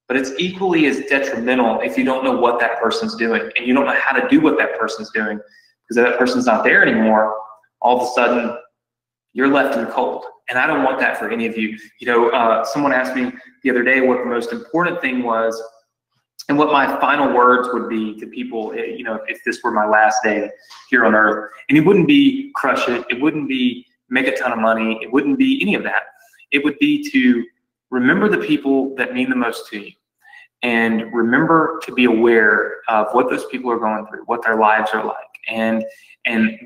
But it's equally as detrimental if you don't know what that person's doing and you don't know how to do what that person's doing, because if that person's not there anymore, all of a sudden you're left in the cold. And I don't want that for any of you. You know, someone asked me the other day what the most important thing was and what my final words would be to people, you know, if this were my last day here on earth. And it wouldn't be crush it. It wouldn't be make a ton of money. It wouldn't be any of that. It would be to remember the people that mean the most to you, and remember to be aware of what those people are going through, what their lives are like, and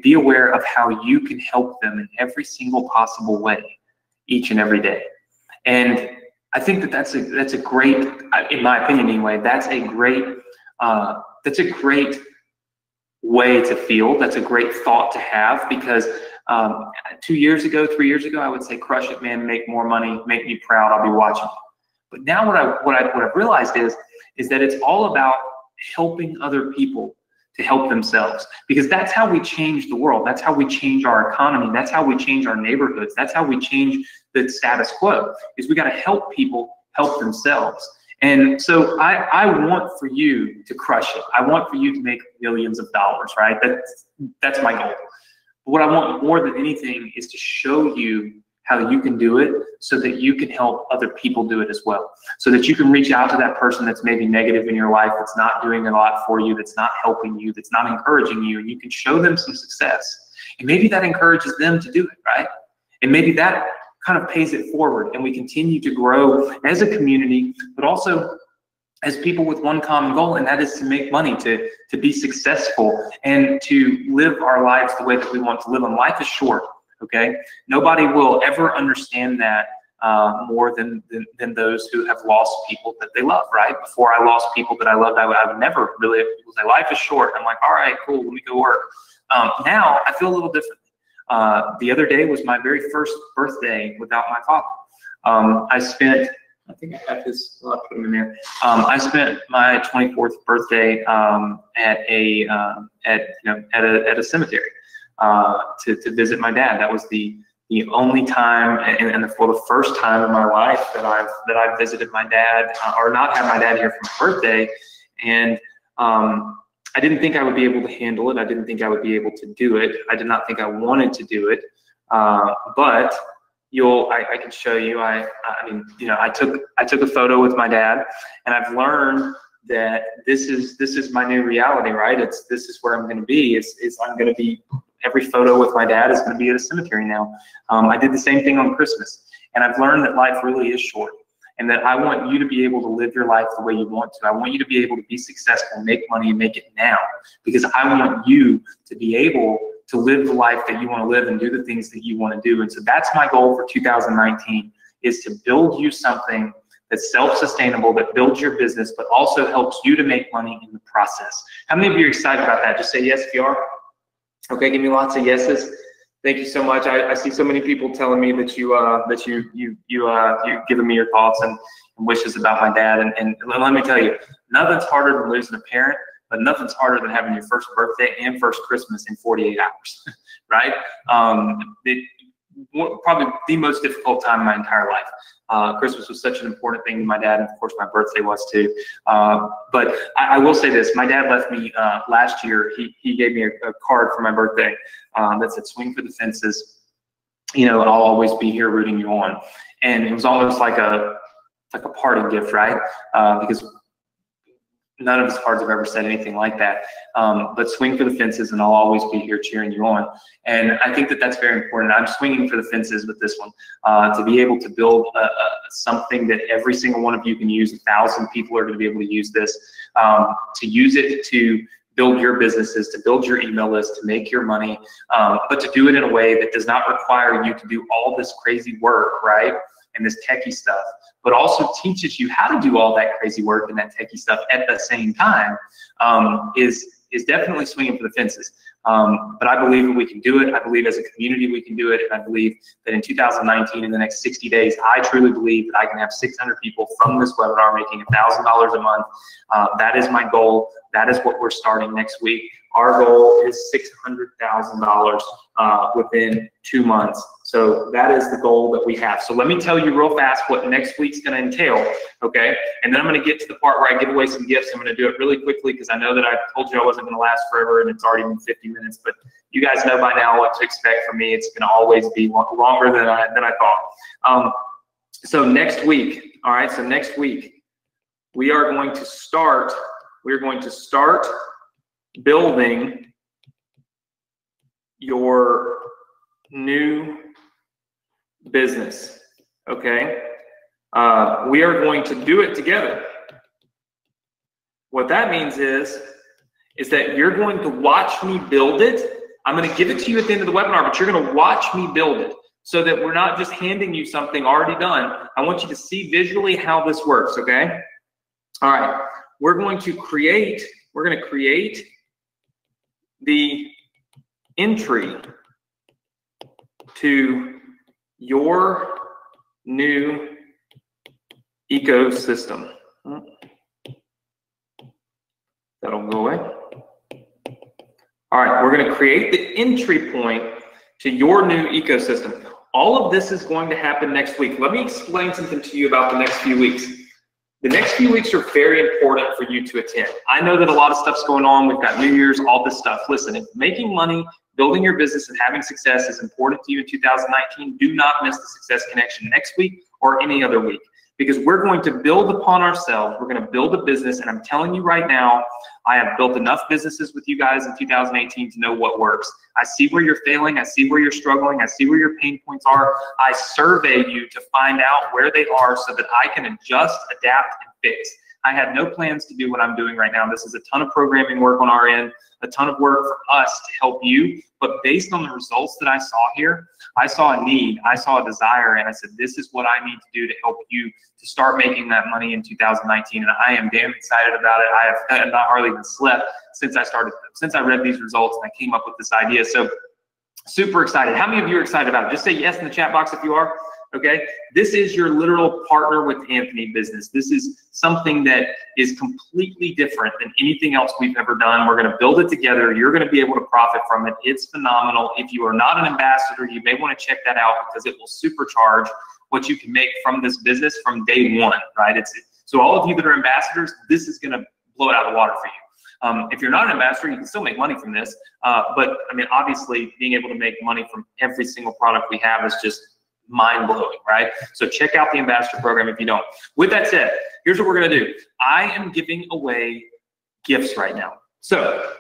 be aware of how you can help them in every single possible way each and every day. And I think that that's a great, in my opinion anyway, that's a great way to feel. That's a great thought to have, because 2 years ago, 3 years ago, I would say, crush it, man, make more money, make me proud, I'll be watching you. But now what I've realized is that it's all about helping other people to help themselves, because that's how we change the world. That's how we change our economy. That's how we change our neighborhoods. That's how we change the status quo, is we got to help people help themselves. And so I want for you to crush it. I want for you to make millions of dollars, right? That's my goal. But what I want more than anything is to show you how you can do it so that you can help other people do it as well. So that you can reach out to that person that's maybe negative in your life, that's not doing a lot for you, that's not helping you, that's not encouraging you, and you can show them some success. And maybe that encourages them to do it, right? And maybe that kind of pays it forward, and we continue to grow as a community, but also as people with one common goal, and that is to make money, to be successful, and to live our lives the way that we want to live. And life is short, okay? Nobody will ever understand that more than those who have lost people that they love, right? Before I lost people that I loved, I would never really, people say life is short. I'm like, all right, cool, let me go work. Now I feel a little different. The other day was my very first birthday without my father. I spent, I think I have his, I'll put him in there. I spent my 24th birthday at a cemetery to visit my dad. That was the only time, and for the first time in my life that I've visited my dad, or not had my dad here for my birthday. And I didn't think I would be able to handle it. I didn't think I would be able to do it. I did not think I wanted to do it. But I can show you. I mean, you know, I took a photo with my dad, and I've learned that this is my new reality, right? This is where I'm going to be. I'm going to be, every photo with my dad is going to be at a cemetery now. I did the same thing on Christmas, and I've learned that life really is short, and that I want you to be able to live your life the way you want to. I want you to be able to be successful, make money, and make it now, because I want you to be able to live the life that you want to live and do the things that you want to do. And so that's my goal for 2019, is to build you something that's self-sustainable, that builds your business, but also helps you to make money in the process. How many of you are excited about that? Just say yes if you are. Okay, give me lots of yeses. Thank you so much. I see so many people telling me that you've given me your thoughts and wishes about my dad. And let me tell you, nothing's harder than losing a parent, but nothing's harder than having your first birthday and first Christmas in 48 hours, right? Probably the most difficult time in my entire life. Christmas was such an important thing to my dad, and of course my birthday was too. But I will say this, my dad left me last year, he gave me a card for my birthday that said, "Swing for the fences. You know, I'll always be here rooting you on." And it was almost like a party gift, right? Because none of his cards have ever said anything like that. But swing for the fences, and I'll always be here cheering you on. And I think that that's very important. I'm swinging for the fences with this one, to be able to build something that every single one of you can use. 1,000 people are going to be able to use this, to use it to build your businesses, to build your email list, to make your money, but to do it in a way that does not require you to do all this crazy work, right? And this techie stuff, but also teaches you how to do all that crazy work and that techie stuff at the same time, is definitely swinging for the fences. But I believe that we can do it. I believe as a community we can do it. And I believe that in 2019, in the next 60 days, I truly believe that I can have 600 people from this webinar making $1,000 a month. That is my goal. That is what we're starting next week. Our goal is $600,000 within 2 months. So that is the goal that we have. So let me tell you real fast what next week's going to entail, okay? And then I'm going to get to the part where I give away some gifts. I'm going to do it really quickly because I know that I told you I wasn't going to last forever, and it's already been 50 minutes. But you guys know by now what to expect from me. It's going to always be longer than I thought. So next week, all right? So next week we are going to start. We're going to start building your new business, okay? We are going to do it together. What that means is that you're going to watch me build it. I'm going to give it to you at the end of the webinar, but you're going to watch me build it so that we're not just handing you something already done. I want you to see visually how this works, okay? All right, we're going to create the entry to your new ecosystem. That'll go away. All right, we're going to create the entry point to your new ecosystem. All of this is going to happen next week. Let me explain something to you about the next few weeks. The next few weeks are very important for you to attend. I know that a lot of stuff's going on. We've got New Year's, all this stuff. Listen, if making money, building your business, and having success is important to you in 2019, do not miss the Success Connection next week or any other week, because we're going to build upon ourselves. We're going to build a business, and I'm telling you right now, I have built enough businesses with you guys in 2018 to know what works. I see where you're failing. I see where you're struggling. I see where your pain points are. I survey you to find out where they are so that I can adjust, adapt, and fix. I have no plans to do what I'm doing right now. This is a ton of programming work on our end, a ton of work for us to help you. But based on the results that I saw here, I saw a need, I saw a desire, and I said, this is what I need to do to help you to start making that money in 2019. And I am damn excited about it. I have not hardly even slept since I read these results and I came up with this idea. So super excited. How many of you are excited about it? Just say yes in the chat box if you are. Okay, this is your literal partner with Anthony business. This is something that is completely different than anything else we've ever done. We're going to build it together. You're going to be able to profit from it. It's phenomenal. If you are not an ambassador, you may want to check that out because it will supercharge what you can make from this business from day one, right? So all of you that are ambassadors, this is going to blow it out of the water for you. If you're not an ambassador, you can still make money from this. But I mean, obviously, being able to make money from every single product we have is just mind-blowing, right? So check out the ambassador program if you don't. With that said, here's what we're going to do. I am giving away gifts right now. So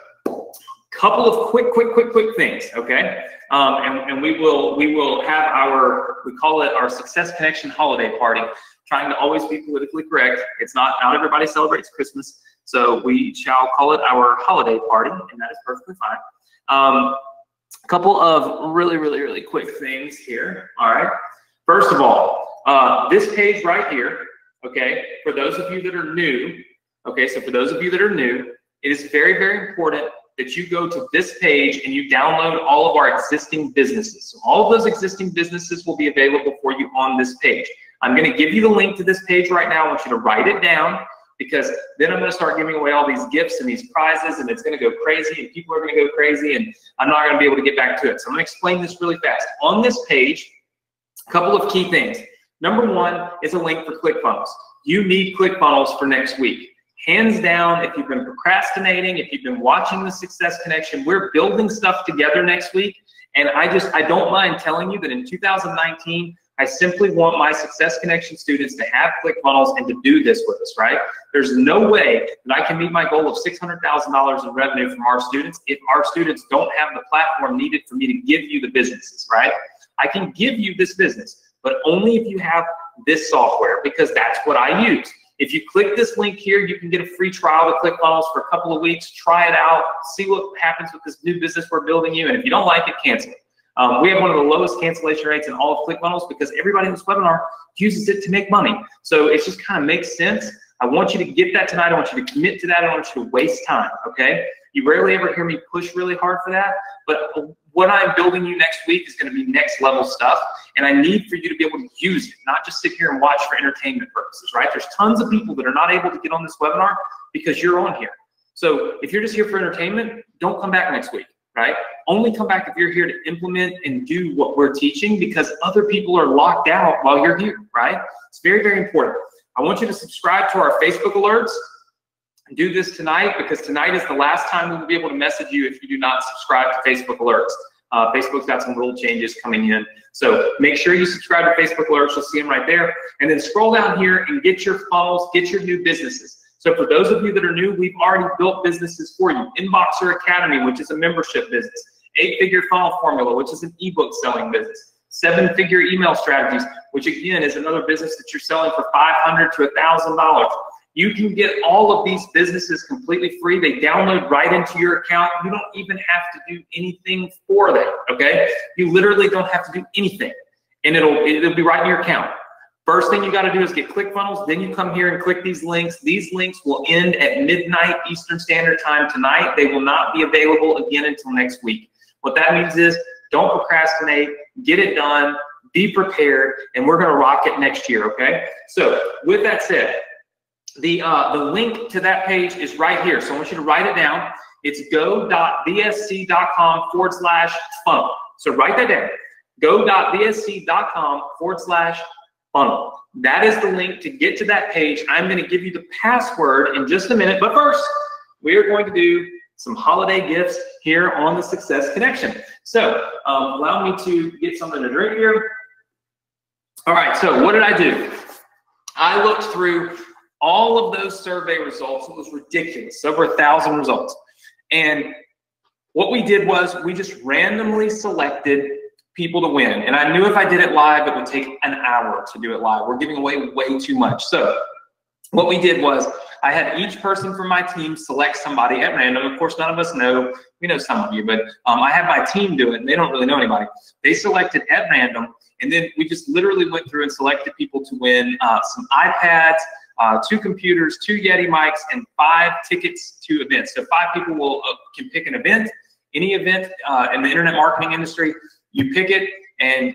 couple of quick things, okay? And we will have our, we call it our Success Connection holiday party, trying to always be politically correct. It's not everybody celebrates Christmas, so we shall call it our holiday party, and that is perfectly fine. A couple of really quick things here. All right. First of all, this page right here, okay, for those of you that are new, okay, so for those of you that are new, it is very important that you go to this page and you download all of our existing businesses. So all of those existing businesses will be available for you on this page. I'm going to give you the link to this page right now. I want you to write it down, because then I'm going to start giving away all these gifts and these prizes, and it's going to go crazy, and people are going to go crazy, and I'm not going to be able to get back to it. So I'm going to explain this really fast. On this page, a couple of key things. Number one is a link for ClickFunnels. You need ClickFunnels for next week. Hands down, if you've been procrastinating, if you've been watching the Success Connection, we're building stuff together next week. And I don't mind telling you that in 2019, I simply want my Success Connection students to have ClickFunnels and to do this with us, right? There's no way that I can meet my goal of $600,000 in revenue from our students if our students don't have the platform needed for me to give you the businesses, right? I can give you this business, but only if you have this software, because that's what I use. If you click this link here, you can get a free trial to ClickFunnels for a couple of weeks, try it out, see what happens with this new business we're building you, and if you don't like it, cancel it. We have one of the lowest cancellation rates in all of ClickFunnels because everybody in this webinar uses it to make money. So it just kind of makes sense. I want you to get that tonight. I want you to commit to that. I don't want you to waste time, okay? You rarely ever hear me push really hard for that, but what I'm building you next week is going to be next level stuff, and I need for you to be able to use it, not just sit here and watch for entertainment purposes, right? There's tons of people that are not able to get on this webinar because you're on here. So if you're just here for entertainment, don't come back next week, right? Only come back if you're here to implement and do what we're teaching, because other people are locked out while you're here, right? It's very important. I want you to subscribe to our Facebook alerts. Do this tonight, because tonight is the last time we will be able to message you if you do not subscribe to Facebook alerts. Facebook's got some rule changes coming in. So make sure you subscribe to Facebook alerts. You'll see them right there. And then scroll down here and get your funnels, get your new businesses. So for those of you that are new, we've already built businesses for you. Inboxer Academy, which is a membership business. 8-figure funnel formula, which is an ebook selling business. 7-figure email strategies, which again is another business that you're selling for $500 to $1,000. You can get all of these businesses completely free. They download right into your account. You don't even have to do anything for them, okay? You literally don't have to do anything, and it'll be right in your account. First thing you got to do is get ClickFunnels. Then you come here and click these links. These links will end at midnight Eastern Standard Time tonight. They will not be available again until next week. What that means is don't procrastinate. Get it done. Be prepared, and we're going to rock it next year, okay? So with that said, the link to that page is right here. So I want you to write it down. It's go.bsc.com/funnel. So write that down. go.bsc.com/funnel. That is the link to get to that page. I'm going to give you the password in just a minute. But first, we are going to do some holiday gifts here on the Success Connection. So allow me to get something to drink here. All right, so what did I do? I looked through all of those survey results. It was ridiculous, over 1,000 results. And what we did was we just randomly selected people to win. And I knew if I did it live, it would take an hour to do it live. We're giving away way too much. So what we did was I had each person from my team select somebody at random. Of course, none of us know. We know some of you, but I had my team do it, and they don't really know anybody. They selected at random, and then we just literally went through and selected people to win some iPads, 2 computers, 2 Yeti mics, and 5 tickets to events. So 5 people can pick an event, any event in the internet marketing industry. You pick it, and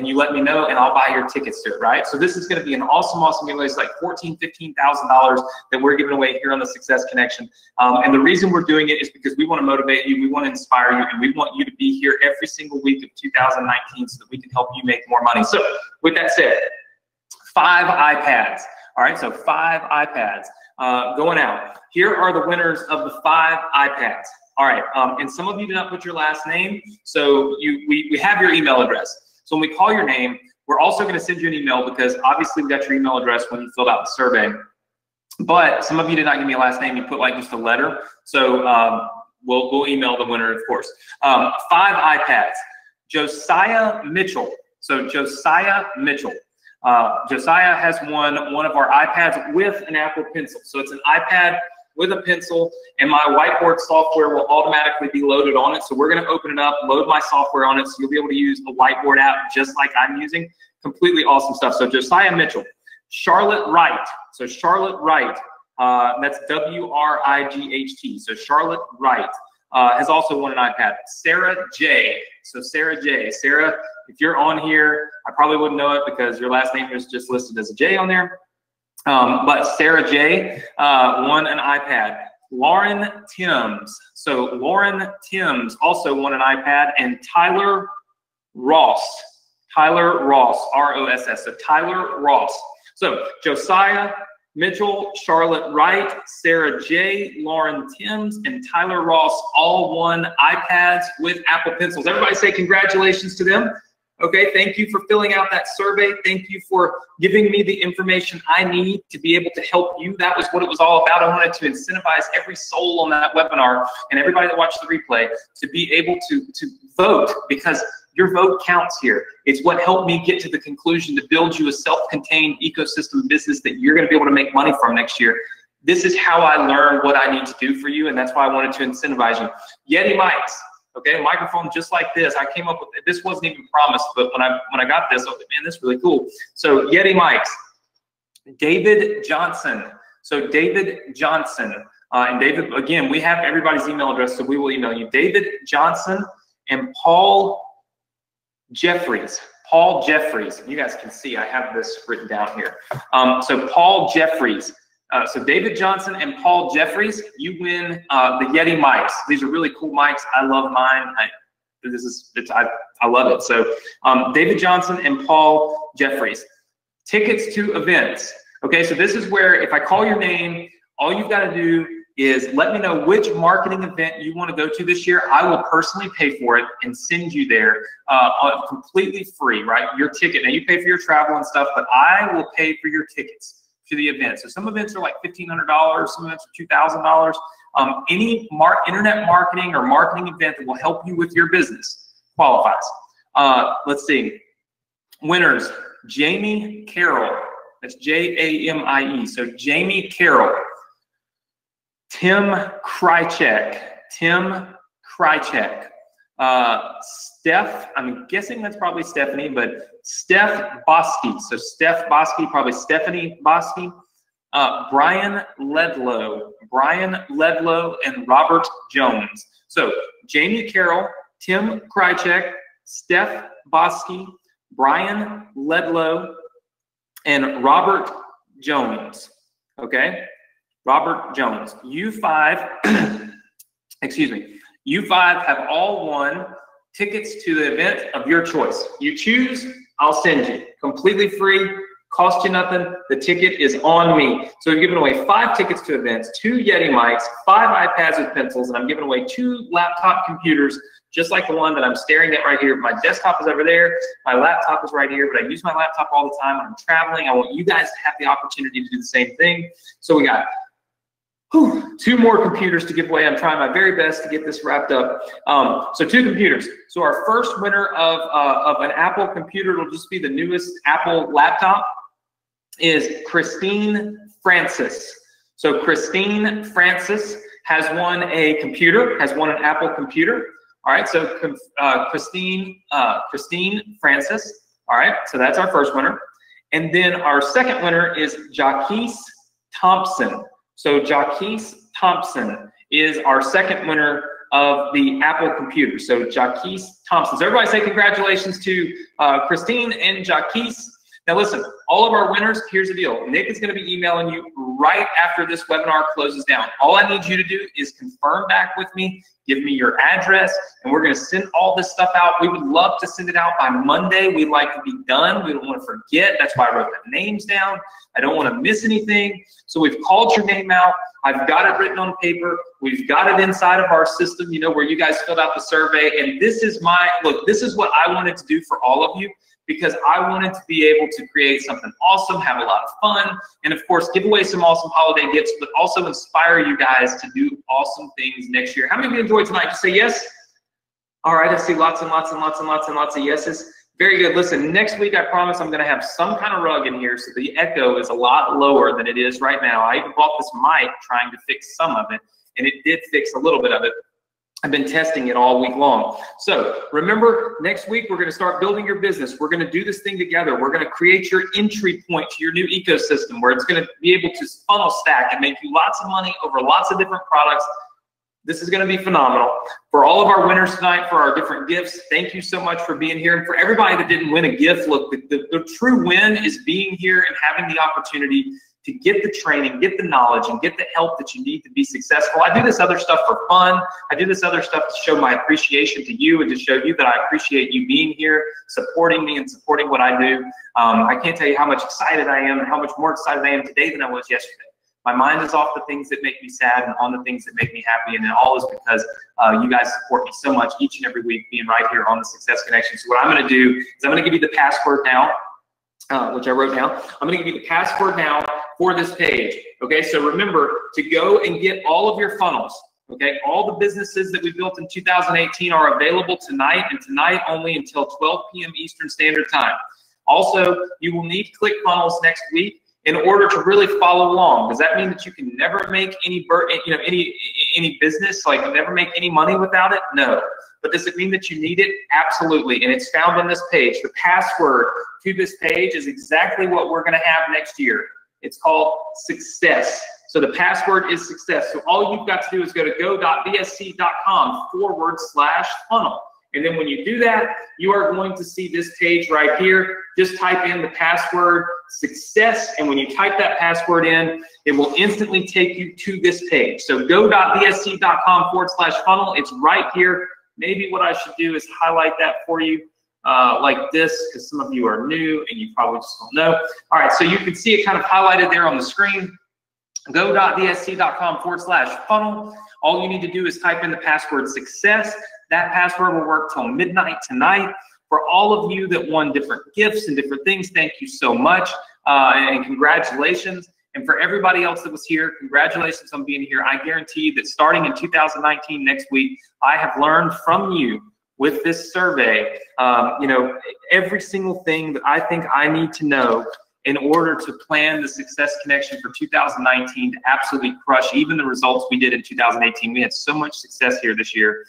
you let me know, and I'll buy your tickets to it, right? So this is going to be an awesome giveaway. It's like $14,000, $15,000 that we're giving away here on the Success Connection. And the reason we're doing it is because we want to motivate you, we want to inspire you, and we want you to be here every single week of 2019 so that we can help you make more money. So with that said, 5 iPads. All right, so 5 iPads. going out. Here are the winners of the 5 iPads. All right, and some of you did not put your last name, so we have your email address. So when we call your name, we're also going to send you an email because obviously we got your email address when you filled out the survey. But some of you did not give me a last name. You put like just a letter. So we'll email the winner, of course. 5 iPads. Josiah Mitchell. So Josiah Mitchell. Josiah has won one of our iPads with an Apple Pencil. So it's an iPad with a pencil, and my whiteboard software will automatically be loaded on it. So we're going to open it up, load my software on it, so you'll be able to use the whiteboard app just like I'm using. Completely awesome stuff. So Josiah Mitchell. Charlotte Wright. So Charlotte Wright, that's W-R-I-G-H-T. So Charlotte Wright has also won an iPad. Sarah J. So Sarah J. Sarah, if you're on here, I probably wouldn't know it because your last name is just listed as a J on there. But Sarah J. won an iPad. Lauren Timms. So Lauren Timms also won an iPad. And Tyler Ross. Tyler Ross, R-O-S-S. So Tyler Ross. So Josiah Mitchell, Charlotte Wright, Sarah J, Lauren Timms, and Tyler Ross all won iPads with Apple Pencils. Everybody say congratulations to them. Okay, thank you for filling out that survey. Thank you for giving me the information I need to be able to help you. That was what it was all about. I wanted to incentivize every soul on that webinar and everybody that watched the replay to be able to vote, because your vote counts here. It's what helped me get to the conclusion to build you a self-contained ecosystem business that you're going to be able to make money from next year. This is how I learned what I need to do for you, and that's why I wanted to incentivize you. Yeti mics, okay, a microphone just like this. I came up with it. This wasn't even promised, but when I got this, I was like, man, this is really cool. So Yeti mics. David Johnson. So David Johnson. And David, again, we have everybody's email address, so we will email you. David Johnson and Paul Jeffries. Paul Jeffries. You guys can see I have this written down here. So Paul Jeffries. So David Johnson and Paul Jeffries, you win the Yeti mics. These are really cool mics. I love mine. I love it. So David Johnson and Paul Jeffries. Tickets to events. Okay, so this is where if I call your name, all you've got to do is let me know which marketing event you want to go to this year. I will personally pay for it and send you there completely free, right? Your ticket. Now you pay for your travel and stuff, but I will pay for your tickets to the event. So some events are like $1,500, some events are $2,000. Any internet marketing or marketing event that will help you with your business qualifies. Let's see. Winners, Jamie Carroll. That's J-A-M-I-E. So Jamie Carroll. Tim Krychek. Tim Krychek. Steph, I'm guessing that's probably Stephanie, but Steph Bosky. So Steph Bosky, probably Stephanie Bosky. Brian Ledlow. Brian Ledlow and Robert Jones. So Jamie Carroll, Tim Krychek, Steph Bosky, Brian Ledlow, and Robert Jones. Okay? Robert Jones. You 5, excuse me, you 5 have all won tickets to the event of your choice. You choose, I'll send you. Completely free, cost you nothing. The ticket is on me. So we're giving away 5 tickets to events, 2 Yeti mics, 5 iPads with pencils, and I'm giving away 2 laptop computers, just like the one that I'm staring at right here. My desktop is over there. My laptop is right here, but I use my laptop all the time when I'm traveling. I want you guys to have the opportunity to do the same thing. So we got 2 more computers to give away. I'm trying my very best to get this wrapped up. So 2 computers. So our first winner of an Apple computer, it'll just be the newest Apple laptop, is Christine Francis. So Christine Francis has won a computer, has won an Apple computer. All right, so Christine Francis. All right, so that's our first winner. And then our second winner is Jaquise Thompson. So Jaquise Thompson is our second winner of the Apple computer. So Jaquise Thompson. So everybody say congratulations to Christine and Jaquise. Now listen, all of our winners, here's the deal. Nick is going to be emailing you right after this webinar closes down. All I need you to do is confirm back with me, give me your address, and we're going to send all this stuff out. We would love to send it out by Monday. We'd like to be done. We don't want to forget. That's why I wrote the names down. I don't want to miss anything. So we've called your name out. I've got it written on paper. We've got it inside of our system, you know, where you guys filled out the survey. And this is look, this is what I wanted to do for all of you, because I wanted to be able to create something awesome, have a lot of fun, and of course, give away some awesome holiday gifts, but also inspire you guys to do awesome things next year. How many of you enjoyed tonight? Just say yes. All right, I see lots and lots and lots and lots and lots of yeses. Very good. Listen, next week, I promise I'm going to have some kind of rug in here so the echo is a lot lower than it is right now. I even bought this mic trying to fix some of it, and it did fix a little bit of it. I've been testing it all week long. So remember, next week, we're going to start building your business. We're going to do this thing together. We're going to create your entry point to your new ecosystem where it's going to be able to funnel stack and make you lots of money over lots of different products. This is going to be phenomenal. For all of our winners tonight, for our different gifts, thank you so much for being here. And for everybody that didn't win a gift, look, the true win is being here and having the opportunity to get the training, get the knowledge, and get the help that you need to be successful. I do this other stuff for fun. I do this other stuff to show my appreciation to you and to show you that I appreciate you being here, supporting me and supporting what I do. I can't tell you how much excited I am and how much more excited I am today than I was yesterday. My mind is off the things that make me sad and on the things that make me happy, and it all is because you guys support me so much each and every week being right here on the Success Connection. So what I'm going to do is I'm going to give you the password now, which I wrote down. I'm going to give you the password now for this page. Okay, so remember to go and get all of your funnels. Okay, all the businesses that we built in 2018 are available tonight, and tonight only until 12 p.m. Eastern Standard Time. Also, you will need ClickFunnels next week in order to really follow along. Does that mean that you can never make any business, like never make any money without it? No. But does it mean that you need it? Absolutely. And it's found on this page. The password to this page is exactly what we're going to have next year. It's called success. So the password is success. So all you've got to do is go to go.bsc.com/funnel. And then when you do that, you are going to see this page right here. Just type in the password success. And when you type that password in, it will instantly take you to this page. So go.bsc.com/funnel. It's right here. Maybe what I should do is highlight that for you like this, because some of you are new and you probably just don't know. All right, so you can see it kind of highlighted there on the screen. Go.bsc.com/funnel. All you need to do is type in the password success. That password will work till midnight tonight. For all of you that won different gifts and different things, thank you so much, and congratulations. And for everybody else that was here, congratulations on being here. I guarantee that starting in 2019 next week, I have learned from you with this survey, you know, every single thing that I think I need to know in order to plan the Success Connection for 2019 to absolutely crush even the results we did in 2018. We had so much success here this year.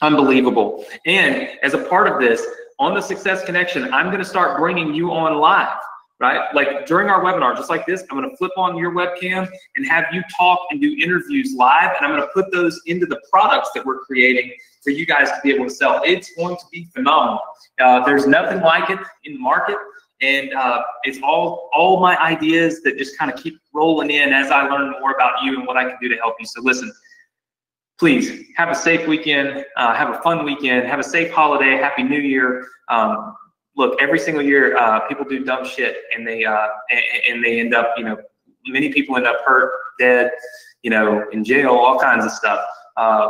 Unbelievable. And as a part of this, on the Success Connection, I'm going to start bringing you on live, right? Like during our webinar, just like this, I'm going to flip on your webcam and have you talk and do interviews live. And I'm going to put those into the products that we're creating for you guys to be able to sell. It's going to be phenomenal. There's nothing like it in the market. And it's all my ideas that just kind of keep rolling in as I learn more about you and what I can do to help you. So listen, please have a safe weekend, have a fun weekend, have a safe holiday, Happy New Year. Look, every single year people do dumb shit, and they end up, you know, many people end up hurt, dead, you know, in jail, all kinds of stuff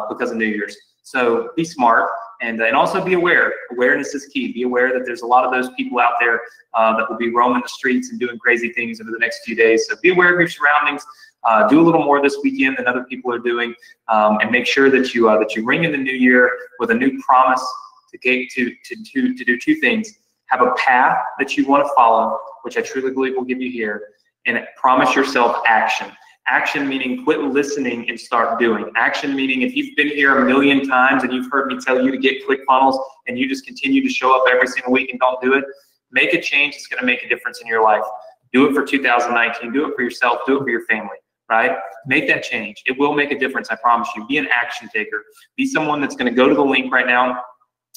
because of New Year's. So be smart. And also be aware. Awareness is key. Be aware that there's a lot of those people out there that will be roaming the streets and doing crazy things over the next few days. So be aware of your surroundings. Do a little more this weekend than other people are doing, and make sure that you ring in the new year with a new promise to do two things. Have a path that you want to follow, which I truly believe will give you here, and promise yourself action. Action meaning quit listening and start doing. Action meaning if you've been here a million times and you've heard me tell you to get ClickFunnels and you just continue to show up every single week and don't do it, make a change. It's going to make a difference in your life. Do it for 2019. Do it for yourself. Do it for your family, right? Make that change. It will make a difference, I promise you. Be an action taker. Be someone that's going to go to the link right now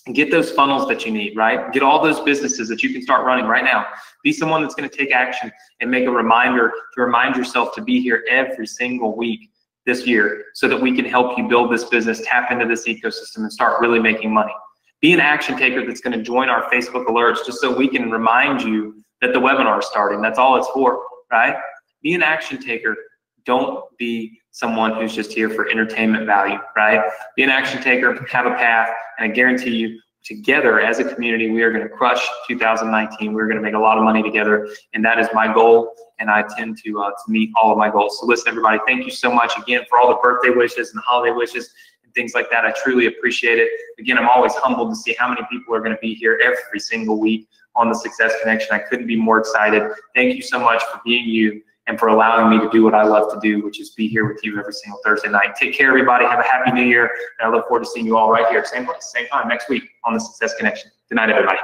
and get those funnels that you need, right? Get all those businesses that you can start running right now. Be someone that's going to take action and make a reminder to remind yourself to be here every single week this year so that we can help you build this business, tap into this ecosystem, and start really making money. Be an action taker that's going to join our Facebook alerts just so we can remind you that the webinar is starting. That's all it's for, right? Be an action taker. Don't be someone who's just here for entertainment value, right? Be an action taker, have a path, and I guarantee you, together as a community, we are going to crush 2019. We're going to make a lot of money together, and that is my goal, and I tend to meet all of my goals. So listen, everybody, thank you so much again for all the birthday wishes and holiday wishes and things like that. I truly appreciate it. Again, I'm always humbled to see how many people are going to be here every single week on the Success Connection. I couldn't be more excited. Thank you so much for being you and for allowing me to do what I love to do, which is be here with you every single Thursday night. Take care, everybody. Have a happy new year. And I look forward to seeing you all right here, same place, same time next week on the Success Connection. Good night, everybody.